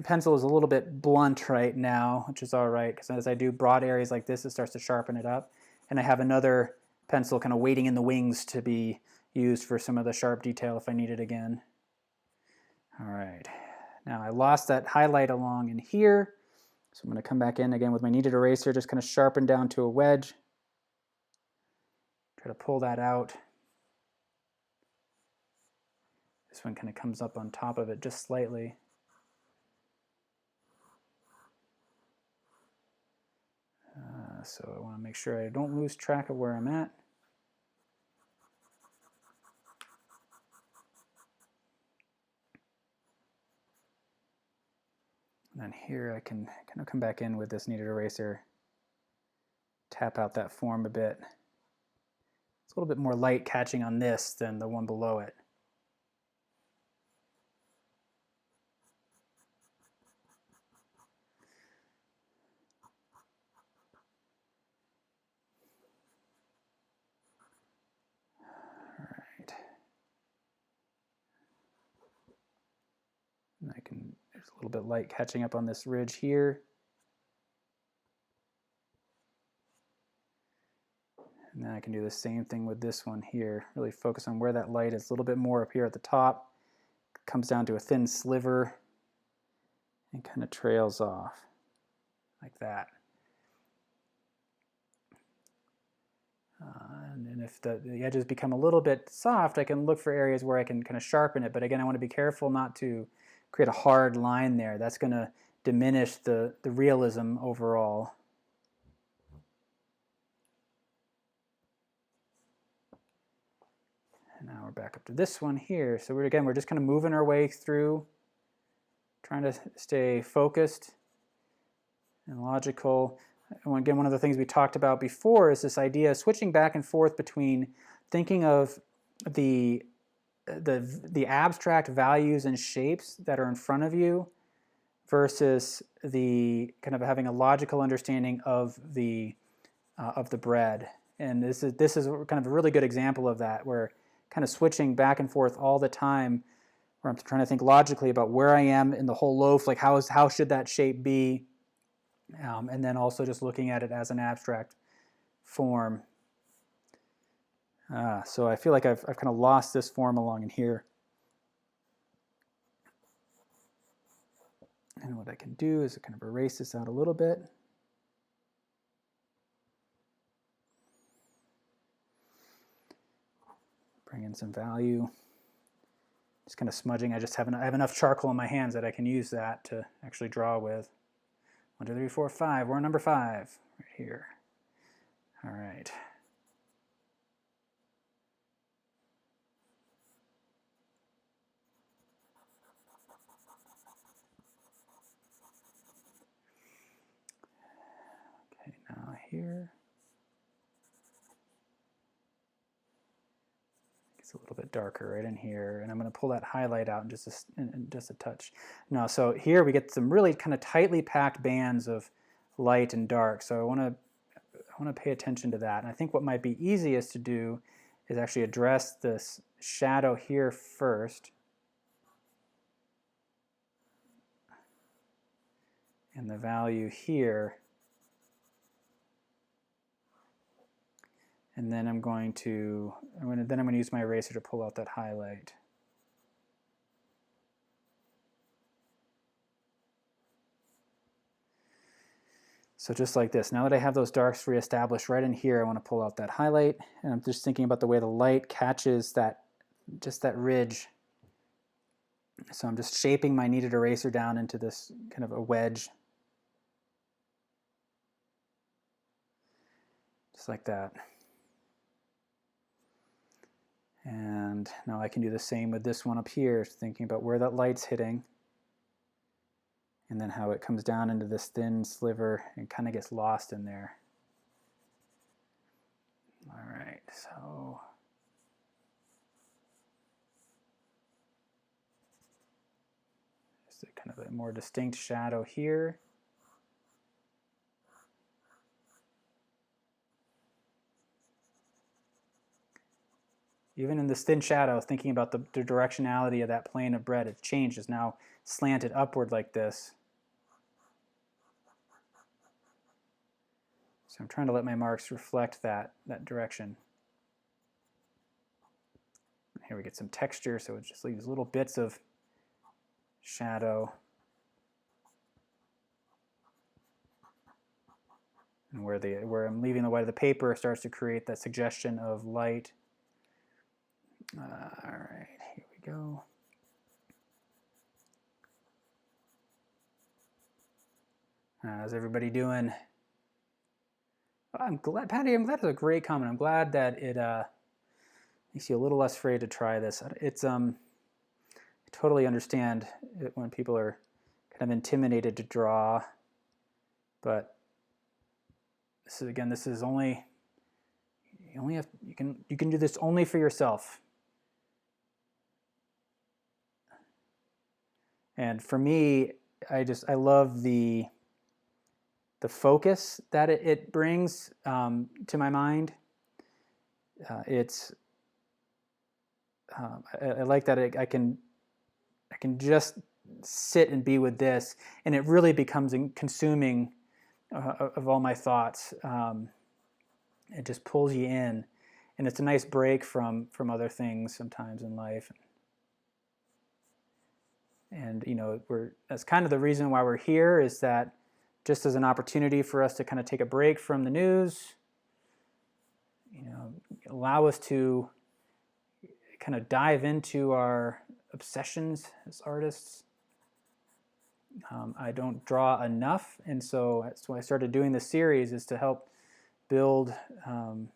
pencil is a little bit blunt right now, which is all right, because as I do broad areas like this, it starts to sharpen it up. And I have another pencil kind of waiting in the wings to be used for some of the sharp detail if I need it again. All right, now I lost that highlight along in here, so I'm going to come back in again with my kneaded eraser, just kind of sharpen down to a wedge. Try to pull that out. This one kind of comes up on top of it just slightly. So I want to make sure I don't lose track of where I'm at. And then here I can kind of come back in with this kneaded eraser, tap out that form a bit. It's a little bit more light catching on this than the one below it. And there's a little bit light catching up on this ridge here. And then I can do the same thing with this one here. Really focus on where that light is a little bit more up here at the top. Comes down to a thin sliver and kind of trails off like that. And then if the edges become a little bit soft, I can look for areas where I can kind of sharpen it. But again, I want to be careful not to create a hard line there. That's going to diminish the realism overall. And now we're back up to this one here. So we're just kind of moving our way through, trying to stay focused and logical. And again, one of the things we talked about before is this idea of switching back and forth between thinking of the abstract values and shapes that are in front of you versus the kind of having a logical understanding of the bread. And this is kind of a really good example of that, where kind of switching back and forth all the time, where I'm trying to think logically about where I am in the whole loaf, like how should that shape be, and then also just looking at it as an abstract form. So I feel like I've kind of lost this form along in here. And what I can do is kind of erase this out a little bit. Bring in some value. Just kind of smudging. I have enough charcoal in my hands that I can use that to actually draw with. 1, 2, 3, 4, 5. We're on number 5 right here. All right. Okay, now here. It's a little bit darker right in here, and I'm going to pull that highlight out in just a touch. Now, so here we get some really kind of tightly packed bands of light and dark. So I want to pay attention to that. And I think what might be easiest to do is actually address this shadow here first, and the value here. And then I'm going to use my eraser to pull out that highlight. So just like this, now that I have those darks reestablished right in here, I want to pull out that highlight, and I'm just thinking about the way the light catches that, just that ridge. So I'm just shaping my kneaded eraser down into this kind of a wedge. Just like that. And now I can do the same with this one up here, thinking about where that light's hitting, and then how it comes down into this thin sliver and kind of gets lost in there. All right, so just a kind of a more distinct shadow here. Even in this thin shadow, thinking about the directionality of that plane of bread, it's changed. It's now slanted upward like this. So I'm trying to let my marks reflect that direction. Here we get some texture, so it just leaves little bits of shadow. And where I'm leaving the white of the paper starts to create that suggestion of light. All right, here we go. How's everybody doing? I'm glad, Patty, I'm glad it's a great comment. I'm glad that it makes you a little less afraid to try this. It's I totally understand it when people are kind of intimidated to draw, but this is, again, this is only, you can do this only for yourself. And for me, I love the focus that it brings to my mind. I like that I can just sit and be with this, and it really becomes consuming of all my thoughts. It just pulls you in, and it's a nice break from other things sometimes in life. And that's kind of the reason why we're here, is that just as an opportunity for us to kind of take a break from the news, allow us to kind of dive into our obsessions as artists. I don't draw enough, and so that's why I started doing this series, is to help build some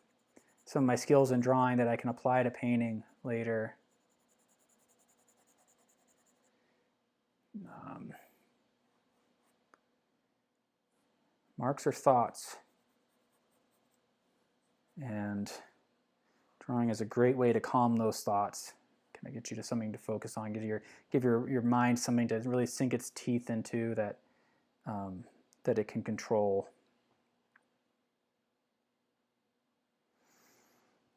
of my skills in drawing that I can apply to painting later. Marks are thoughts, and drawing is a great way to calm those thoughts. Kind of get you to something to focus on, give your mind something to really sink its teeth into that that it can control.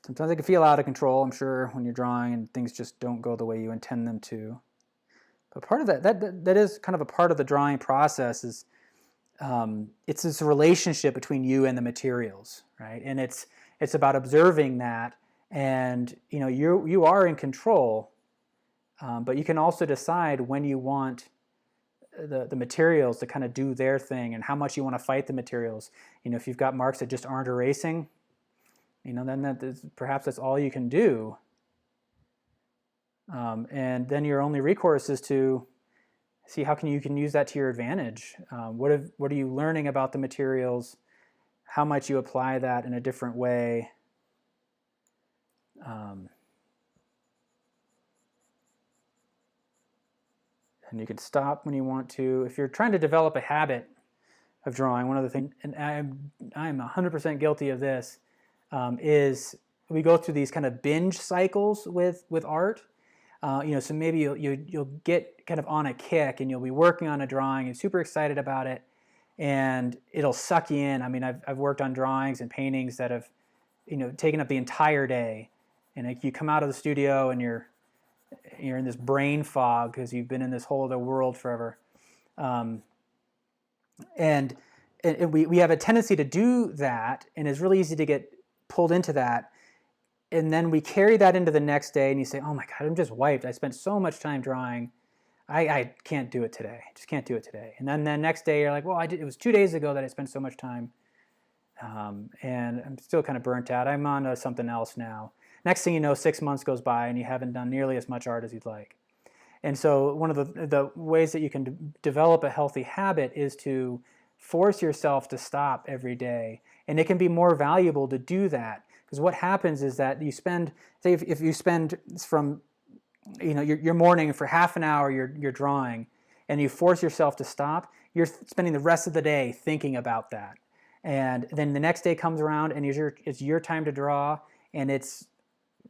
Sometimes it can feel out of control, I'm sure, when you're drawing and things just don't go the way you intend them to. But part of that is kind of a part of the drawing process, is it's this relationship between you and the materials, right? And it's about observing that, and you are in control, but you can also decide when you want the materials to kind of do their thing, and how much you want to fight the materials. If you've got marks that just aren't erasing, then perhaps that's all you can do. And then your only recourse is to see how you can use that to your advantage. What are you learning about the materials? How might you apply that in a different way? And you can stop when you want to. If you're trying to develop a habit of drawing, one of the things, and I'm 100% guilty of this, is we go through these kind of binge cycles with art. So maybe you'll get kind of on a kick, and you'll be working on a drawing and super excited about it, and it'll suck you in. I mean, I've worked on drawings and paintings that have, taken up the entire day, and you come out of the studio and you're in this brain fog because you've been in this whole other world forever, and we have a tendency to do that, and it's really easy to get pulled into that. And then we carry that into the next day, and you say, oh my God, I'm just wiped. I spent so much time drawing. I can't do it today. Just can't do it today. And then the next day you're like, well, it was 2 days ago that I spent so much time, and I'm still kind of burnt out. I'm on to something else now. Next thing you know, 6 months goes by and you haven't done nearly as much art as you'd like. And so one of the ways that you can develop a healthy habit is to force yourself to stop every day. And it can be more valuable to do that, because what happens is that you spend, say if you spend from your morning for half an hour you're drawing, and you force yourself to stop, you're spending the rest of the day thinking about that. And then the next day comes around and it's your time to draw, and it's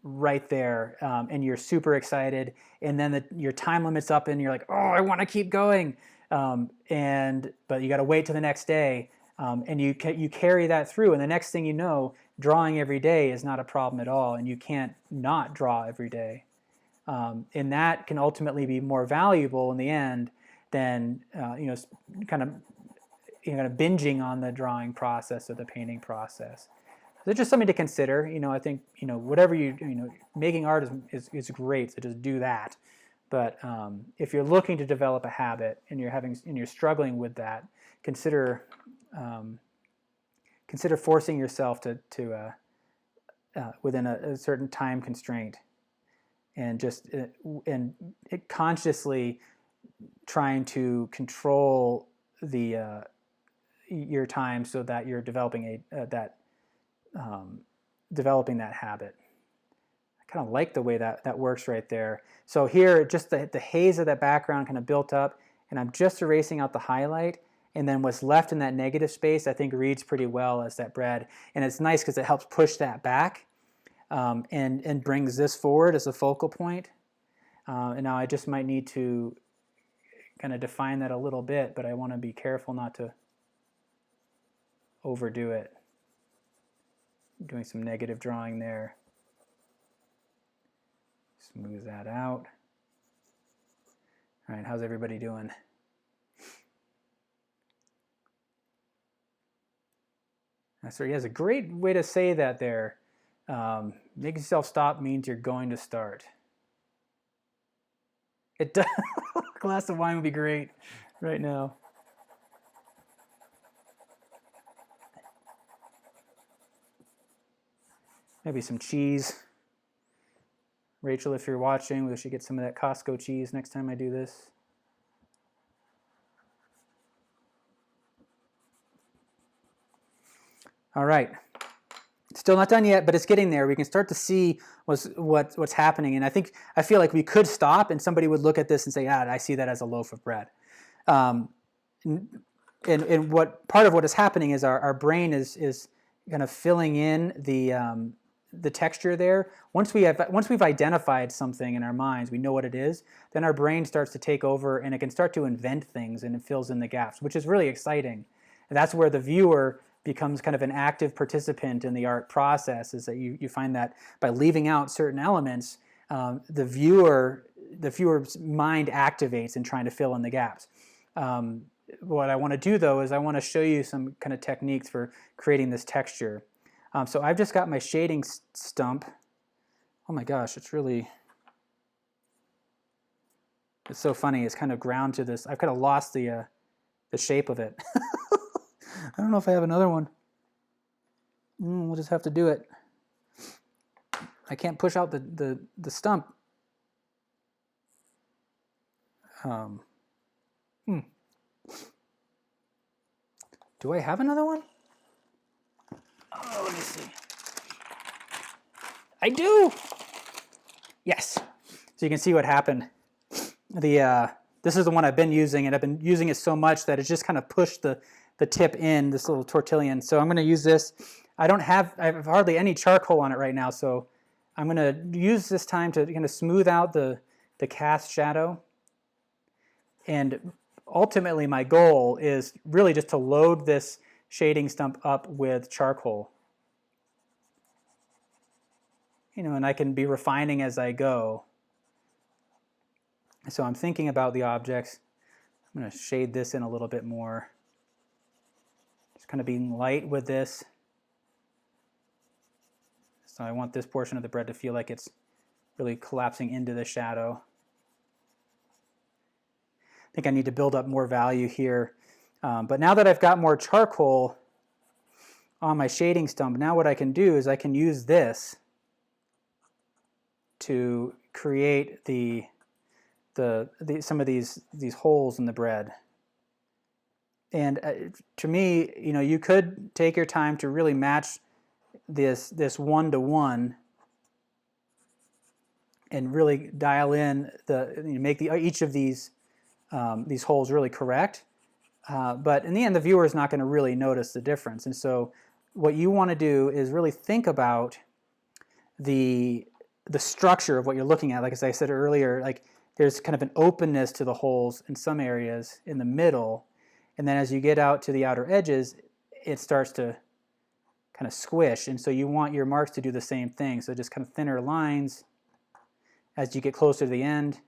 right there, and you're super excited, and then your time limit's up and you're like, oh, I want to keep going, but you got to wait till the next day, and you carry that through, and the next thing you know, drawing every day is not a problem at all, and you can't not draw every day. And that can ultimately be more valuable in the end than kind of binging on the drawing process or the painting process. So it's just something to consider. I think whatever making art is great. So just do that. But if you're looking to develop a habit and you're struggling with that, consider forcing yourself to within a certain time constraint, and just consciously trying to control your time so that you're developing developing that habit. I kind of like the way that works right there. So here, just the haze of that background kind of built up, and I'm just erasing out the highlight, and then what's left in that negative space I think reads pretty well as that bread, and it's nice because it helps push that back, and brings this forward as a focal point. And now I just might need to kind of define that a little bit, but I want to be careful not to overdo it. Doing some negative drawing there. Smooth that out. All right, how's everybody doing? So he has a great way to say that there. Make yourself stop means you're going to start. It does. A glass of wine would be great right now. Maybe some cheese. Rachel, if you're watching, we should get some of that Costco cheese next time I do this. All right. Still not done yet, but it's getting there. We can start to see what's happening. And I feel like we could stop and somebody would look at this and say, I see that as a loaf of bread. And what part of what is happening is our brain is kind of filling in the texture there. Once we've identified something in our minds, we know what it is, then our brain starts to take over and it can start to invent things, and it fills in the gaps, which is really exciting. And that's where the viewer becomes kind of an active participant in the art process, is that you find that by leaving out certain elements, the viewer's mind activates in trying to fill in the gaps. What I want to do, though, is I want to show you some kind of techniques for creating this texture. So I've just got my shading stump. Oh my gosh, it's so funny. It's kind of ground to this. I've kind of lost the shape of it. I don't know if I have another one. We'll just have to do it. I can't push out the stump. Do I have another one? Oh, let me see. I do! Yes. So you can see what happened. This is the one I've been using, and I've been using it so much that it's just kind of pushed the tip in, this little tortillon. So I'm going to use this. I have hardly any charcoal on it right now, so I'm going to use this time to kind of smooth out the cast shadow. And ultimately my goal is really just to load this shading stump up with charcoal. And I can be refining as I go. So I'm thinking about the objects. I'm going to shade this in a little bit more. Just kind of being light with this. So I want this portion of the bread to feel like it's really collapsing into the shadow. think I need to build up more value here. But now that I've got more charcoal on my shading stump, now what I can do is I can use this to create some of these holes in the bread. And to me, you know, you could take your time to really match this one-to-one and really dial in make each of these holes really correct. But in the end, the viewer is not going to really notice the difference. And so what you want to do is really think about the structure of what you're looking at. Like as I said earlier, like there's kind of an openness to the holes in some areas in the middle, and then as you get out to the outer edges, it starts to kind of squish. And so you want your marks to do the same thing. So just kind of thinner lines as you get closer to the end,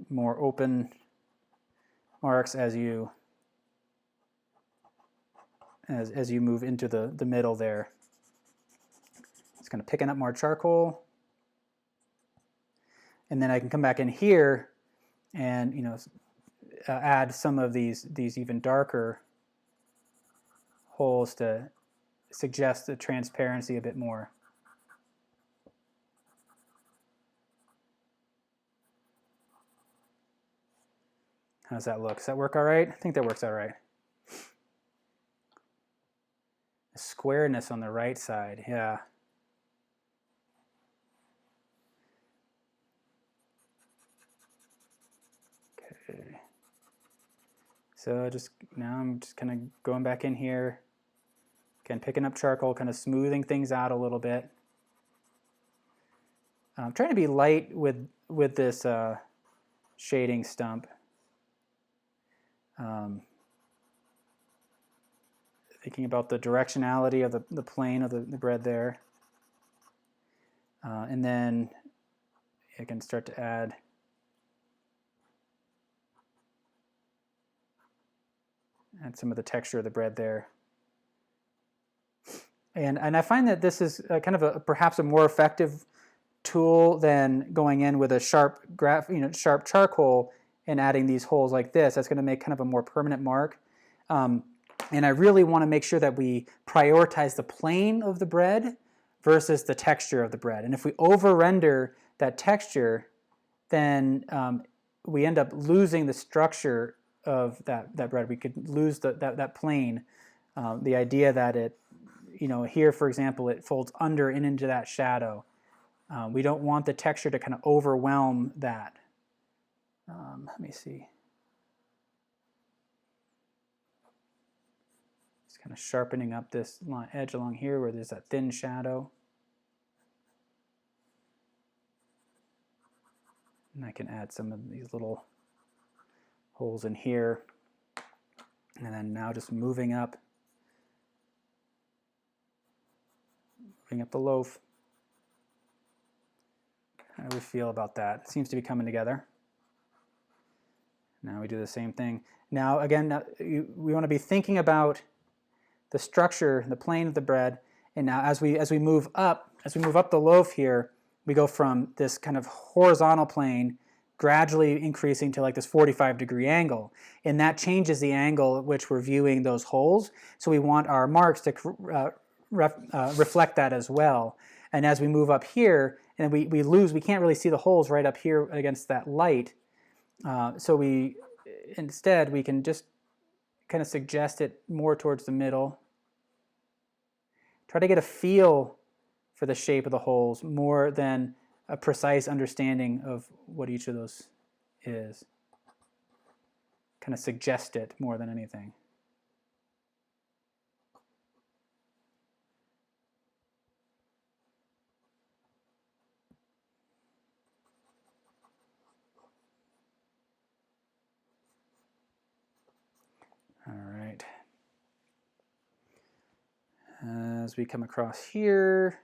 more open marks as you move into the middle there. It's kind of picking up more charcoal, and then I can come back in here and, you know, add some of these even darker holes to suggest the transparency a bit more. How does that look? Does that work all right? I think that works all right. The squareness on the right side, yeah. Okay. So now I'm just kind of going back in here, again, picking up charcoal, kind of smoothing things out a little bit. I'm trying to be light with this shading stump. Thinking about the directionality of the plane of the bread there. And then I can start to add some of the texture of the bread there. And I find that this is kind of perhaps a more effective tool than going in with a sharp charcoal and adding these holes like this. That's going to make kind of a more permanent mark. And I really want to make sure that we prioritize the plane of the bread versus the texture of the bread. And if we over-render that texture, then we end up losing the structure of that bread. We could lose that plane. The idea that it, you know, here, for example, it folds under and into that shadow. We don't want the texture to kind of overwhelm that. Let me see. Just kind of sharpening up this edge along here where there's that thin shadow. And I can add some of these little holes in here. And then now just moving up the loaf. How do we feel about that? It seems to be coming together. Now we do the same thing. Now again, we want to be thinking about the structure, the plane of the bread. And now as we move up the loaf here, we go from this kind of horizontal plane gradually increasing to like this 45-degree angle. And that changes the angle at which we're viewing those holes. So we want our marks to reflect that as well. And as we move up here, and we can't really see the holes right up here against that light. So instead we can just kind of suggest it more towards the middle. Try to get a feel for the shape of the holes more than a precise understanding of what each of those is. Kind of suggest it more than anything. All right. As we come across here,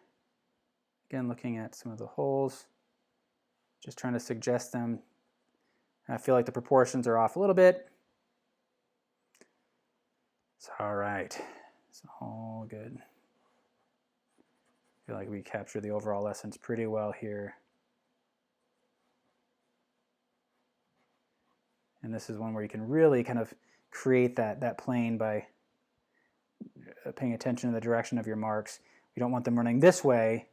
again looking at some of the holes, just trying to suggest them. I feel like the proportions are off a little bit. It's all right. It's all good. I feel like we captured the overall essence pretty well here. And this is one where you can really kind of create that plane by paying attention to the direction of your marks. You don't want them running this way.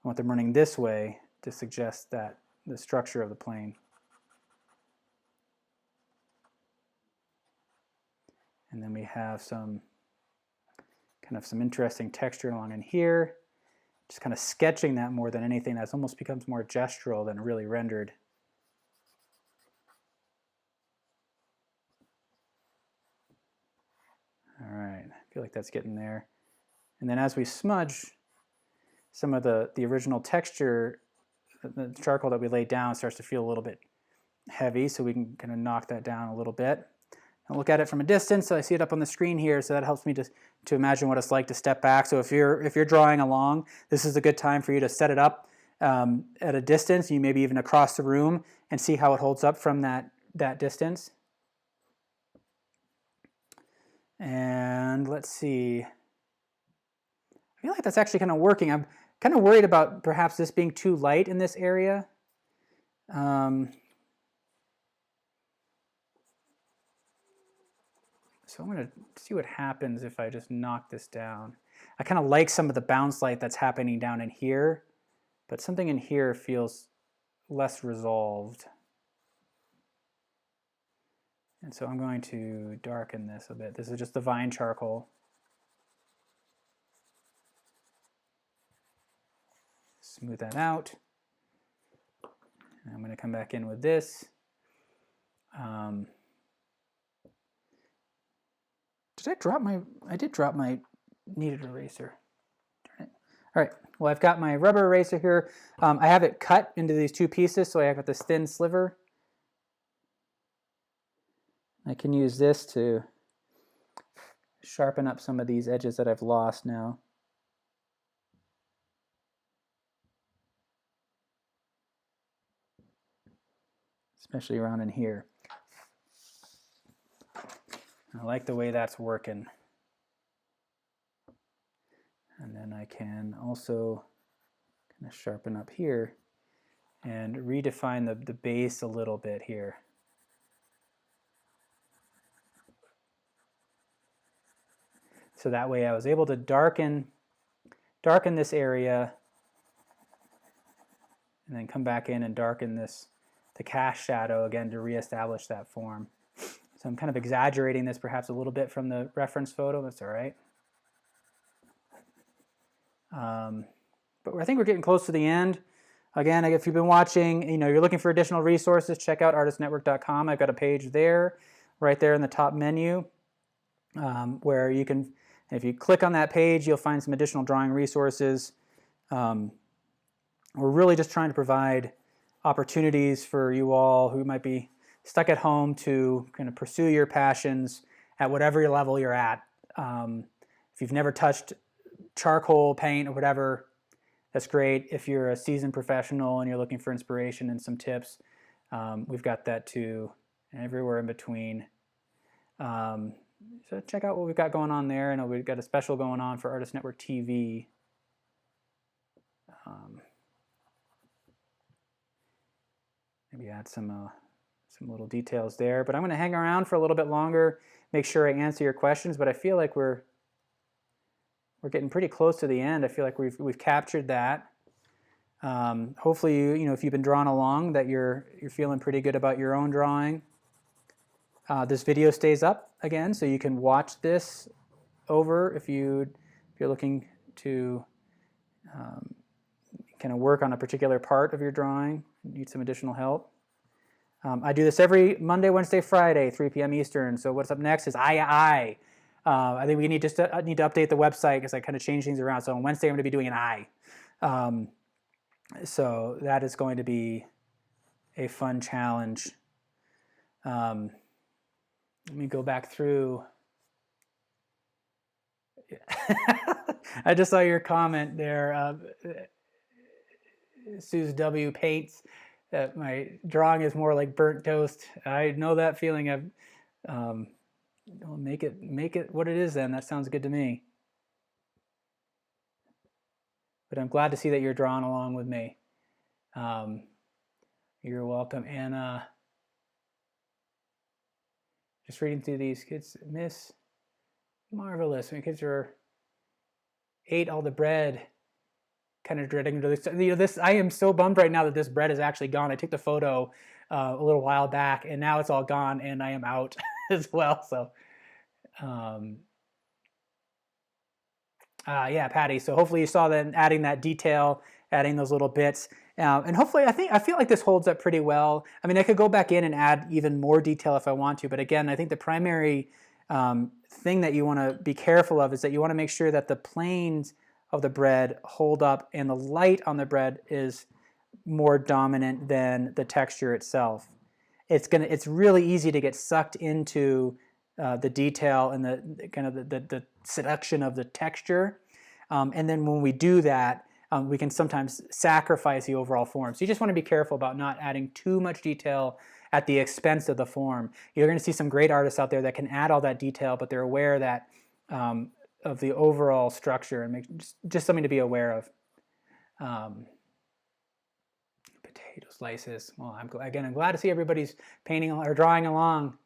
You want them running this way to suggest that the structure of the plane. And then we have some interesting texture along in here. Just kind of sketching that more than anything. That almost becomes more gestural than really rendered. All right, I feel like that's getting there. And then as we smudge, some of the original texture, the charcoal that we laid down starts to feel a little bit heavy, so we can kind of knock that down a little bit. And look at it from a distance, so I see it up on the screen here, so that helps me to imagine what it's like to step back. So if you're drawing along, this is a good time for you to set it up at a distance, you maybe even across the room, and see how it holds up from that distance. And let's see. I feel like that's actually kind of working. I'm kind of worried about perhaps this being too light in this area. So I'm going to see what happens if I just knock this down. I kind of like some of the bounce light that's happening down in here, but something in here feels less resolved. And so I'm going to darken this a bit. This is just the vine charcoal. Smooth that out. And I'm going to come back in with this. I did drop my kneaded eraser. Darn it. All right, well, I've got my rubber eraser here. I have it cut into these two pieces, so I got this thin sliver. I can use this to sharpen up some of these edges that I've lost now. Especially around in here. I like the way that's working. And then I can also kind of sharpen up here and redefine the base a little bit here. So that way I was able to darken this area and then come back in and darken the cast shadow again to reestablish that form. So I'm kind of exaggerating this perhaps a little bit from the reference photo. That's all right. But I think we're getting close to the end. Again, if you've been watching, you're looking for additional resources, check out artistnetwork.com. I've got a page there, right there in the top menu, where you can, if you click on that page, you'll find some additional drawing resources. We're really just trying to provide opportunities for you all who might be stuck at home to kind of pursue your passions at whatever level you're at. If you've never touched charcoal paint or whatever, that's great. If you're a seasoned professional and you're looking for inspiration and some tips, we've got that too, and everywhere in between. So check out what we've got going on there. I know we've got a special going on for Artist Network TV. Maybe add some little details there. But I'm going to hang around for a little bit longer, make sure I answer your questions. But I feel like we're getting pretty close to the end. I feel like we've captured that. Hopefully, if you've been drawing along, that you're feeling pretty good about your own drawing. This video stays up again, so you can watch this over if you're looking to kind of work on a particular part of your drawing, need some additional help. I do this every Monday, Wednesday, Friday, 3 p.m. Eastern. So what's up next is I think we need to update the website because I kind of change things around. So on Wednesday, I'm going to be doing an I. So that is going to be a fun challenge. Let me go back through. I just saw your comment there. Suze W. Paints that my drawing is more like burnt toast. I know that feeling. Make it what it is then. That sounds good to me. But I'm glad to see that you're drawing along with me. You're welcome, Anna. Just reading through these. Kids miss marvelous. My kids ate all the bread. Kind of dreading this. This I am so bummed right now that this bread is actually gone. I took the photo a little while back, and now it's all gone, and I am out as well. So, yeah, Patty. So hopefully you saw them adding that detail, adding those little bits, and hopefully I feel like this holds up pretty well. I mean, I could go back in and add even more detail if I want to, but again, I think the primary thing that you want to be careful of is that you want to make sure that the planes of the bread hold up and the light on the bread is more dominant than the texture itself. It's really easy to get sucked into the detail and the kind of the seduction of the texture, and then when we do that, we can sometimes sacrifice the overall form. So you just want to be careful about not adding too much detail at the expense of the form. You're going to see some great artists out there that can add all that detail, but they're aware that of the overall structure, and make just something to be aware of. Potato slices. Well, I'm glad to see everybody's painting or drawing along.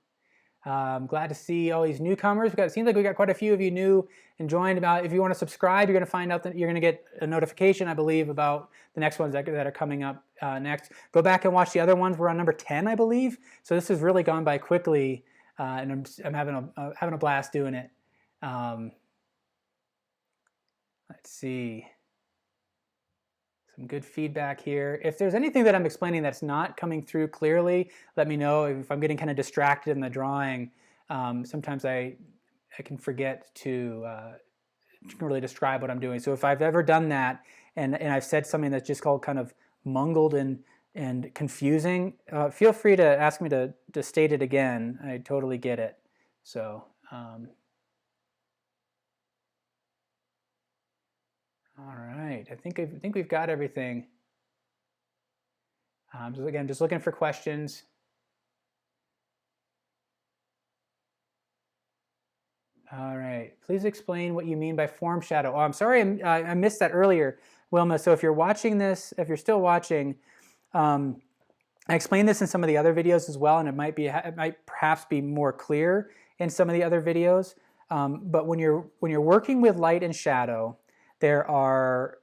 I'm glad to see all these newcomers. It seems like we got quite a few of you new and joined. If you want to subscribe, you're going to find out that you're going to get a notification, I believe, about the next ones that are coming up next. Go back and watch the other ones. We're on number 10, I believe. So this has really gone by quickly, and I'm having a blast doing it. Let's see. Some good feedback here. If there's anything that I'm explaining that's not coming through clearly, let me know. If I'm getting kind of distracted in the drawing, sometimes I can forget to really describe what I'm doing. So if I've ever done that and I've said something that's just called kind of mungled and confusing, feel free to ask me to state it again. I totally get it. So. All right, I think we've got everything. So again, just looking for questions. All right, please explain what you mean by form shadow. Oh, I'm sorry, I missed that earlier, Wilma. So if you're watching this, if you're still watching, I explained this in some of the other videos as well, and it might perhaps be more clear in some of the other videos. But when you're working with light and shadow, there are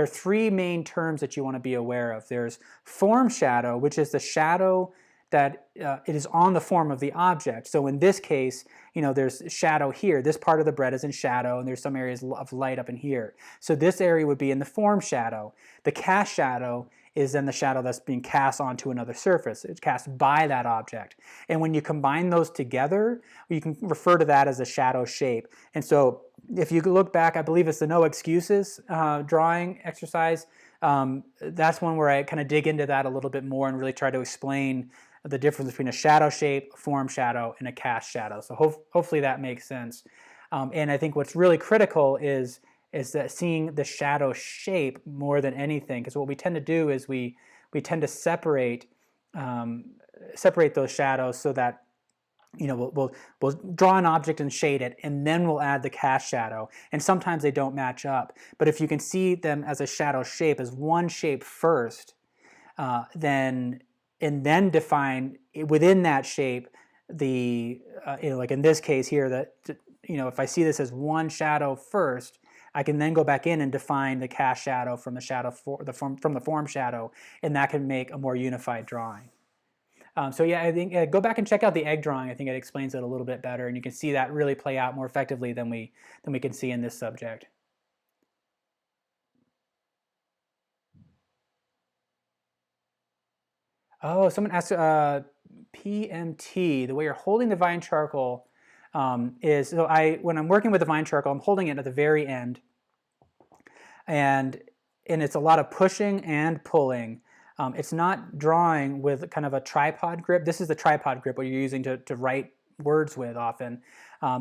three main terms that you want to be aware of. There's form shadow, which is the shadow that it is on the form of the object. So in this case, there's shadow here. This part of the bread is in shadow, and there's some areas of light up in here. So this area would be in the form shadow. The cast shadow is then the shadow that's being cast onto another surface. It's cast by that object. And when you combine those together, you can refer to that as a shadow shape. And so if you look back, I believe it's the no excuses drawing exercise. That's one where I kind of dig into that a little bit more and really try to explain the difference between a shadow shape, a form shadow, and a cast shadow. So hopefully that makes sense. And I think what's really critical is that seeing the shadow shape more than anything, because what we tend to do is we tend to separate those shadows so that we'll draw an object and shade it, and then we'll add the cast shadow. And sometimes they don't match up. But if you can see them as a shadow shape, as one shape first, then define within that shape the like in this case here, that if I see this as one shadow first, I can then go back in and define the cast shadow from the form shadow, and that can make a more unified drawing. So yeah, I think go back and check out the egg drawing. I think it explains it a little bit better, and you can see that really play out more effectively than we can see in this subject. Oh, someone asked PMT. The way you're holding the vine charcoal is so when I'm working with the vine charcoal, I'm holding it at the very end, and it's a lot of pushing and pulling. It's not drawing with kind of a tripod grip. This is the tripod grip what you're using to write words with often.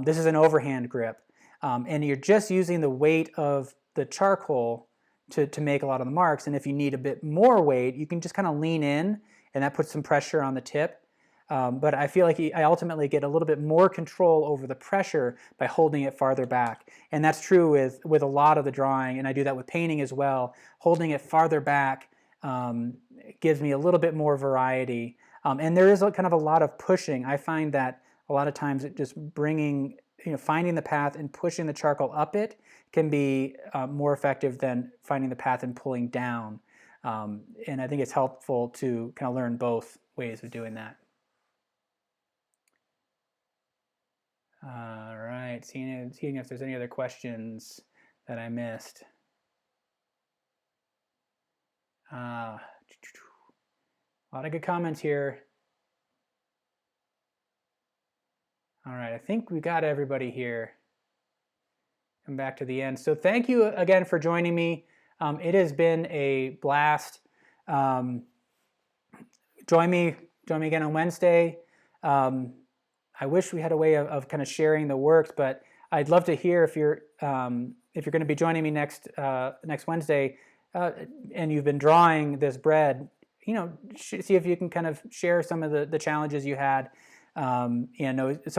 This is an overhand grip. And you're just using the weight of the charcoal to make a lot of the marks. And if you need a bit more weight, you can just kind of lean in, and that puts some pressure on the tip. But I feel like I ultimately get a little bit more control over the pressure by holding it farther back. And that's true with a lot of the drawing, and I do that with painting as well. Holding it farther back gives me a little bit more variety. And there is kind of a lot of pushing. I find that a lot of times it just bringing, finding the path and pushing the charcoal up it can be more effective than finding the path and pulling down. And I think it's helpful to kind of learn both ways of doing that. All right, seeing if there's any other questions that I missed. A lot of good comments here. All right, I think we got everybody here. Come back to the end. So thank you again for joining me. It has been a blast. Join me again on Wednesday. I wish we had a way of kind of sharing the works, but I'd love to hear if you're going to be joining me next Wednesday, and you've been drawing this bread. See if you can kind of share some of the challenges you had. Some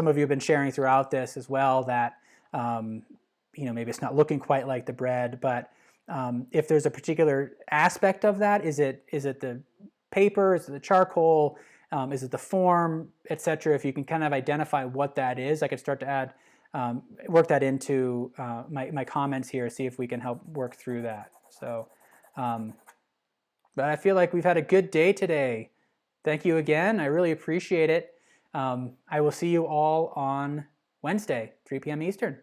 of you have been sharing throughout this as well that maybe it's not looking quite like the bread, but if there's a particular aspect of that, is it the paper, is it the charcoal, is it the form, etc. If you can kind of identify what that is, I could start to work that into my comments here, see if we can help work through that. So, but I feel like we've had a good day today. Thank you again. I really appreciate it. I will see you all on Wednesday, 3 p.m. Eastern.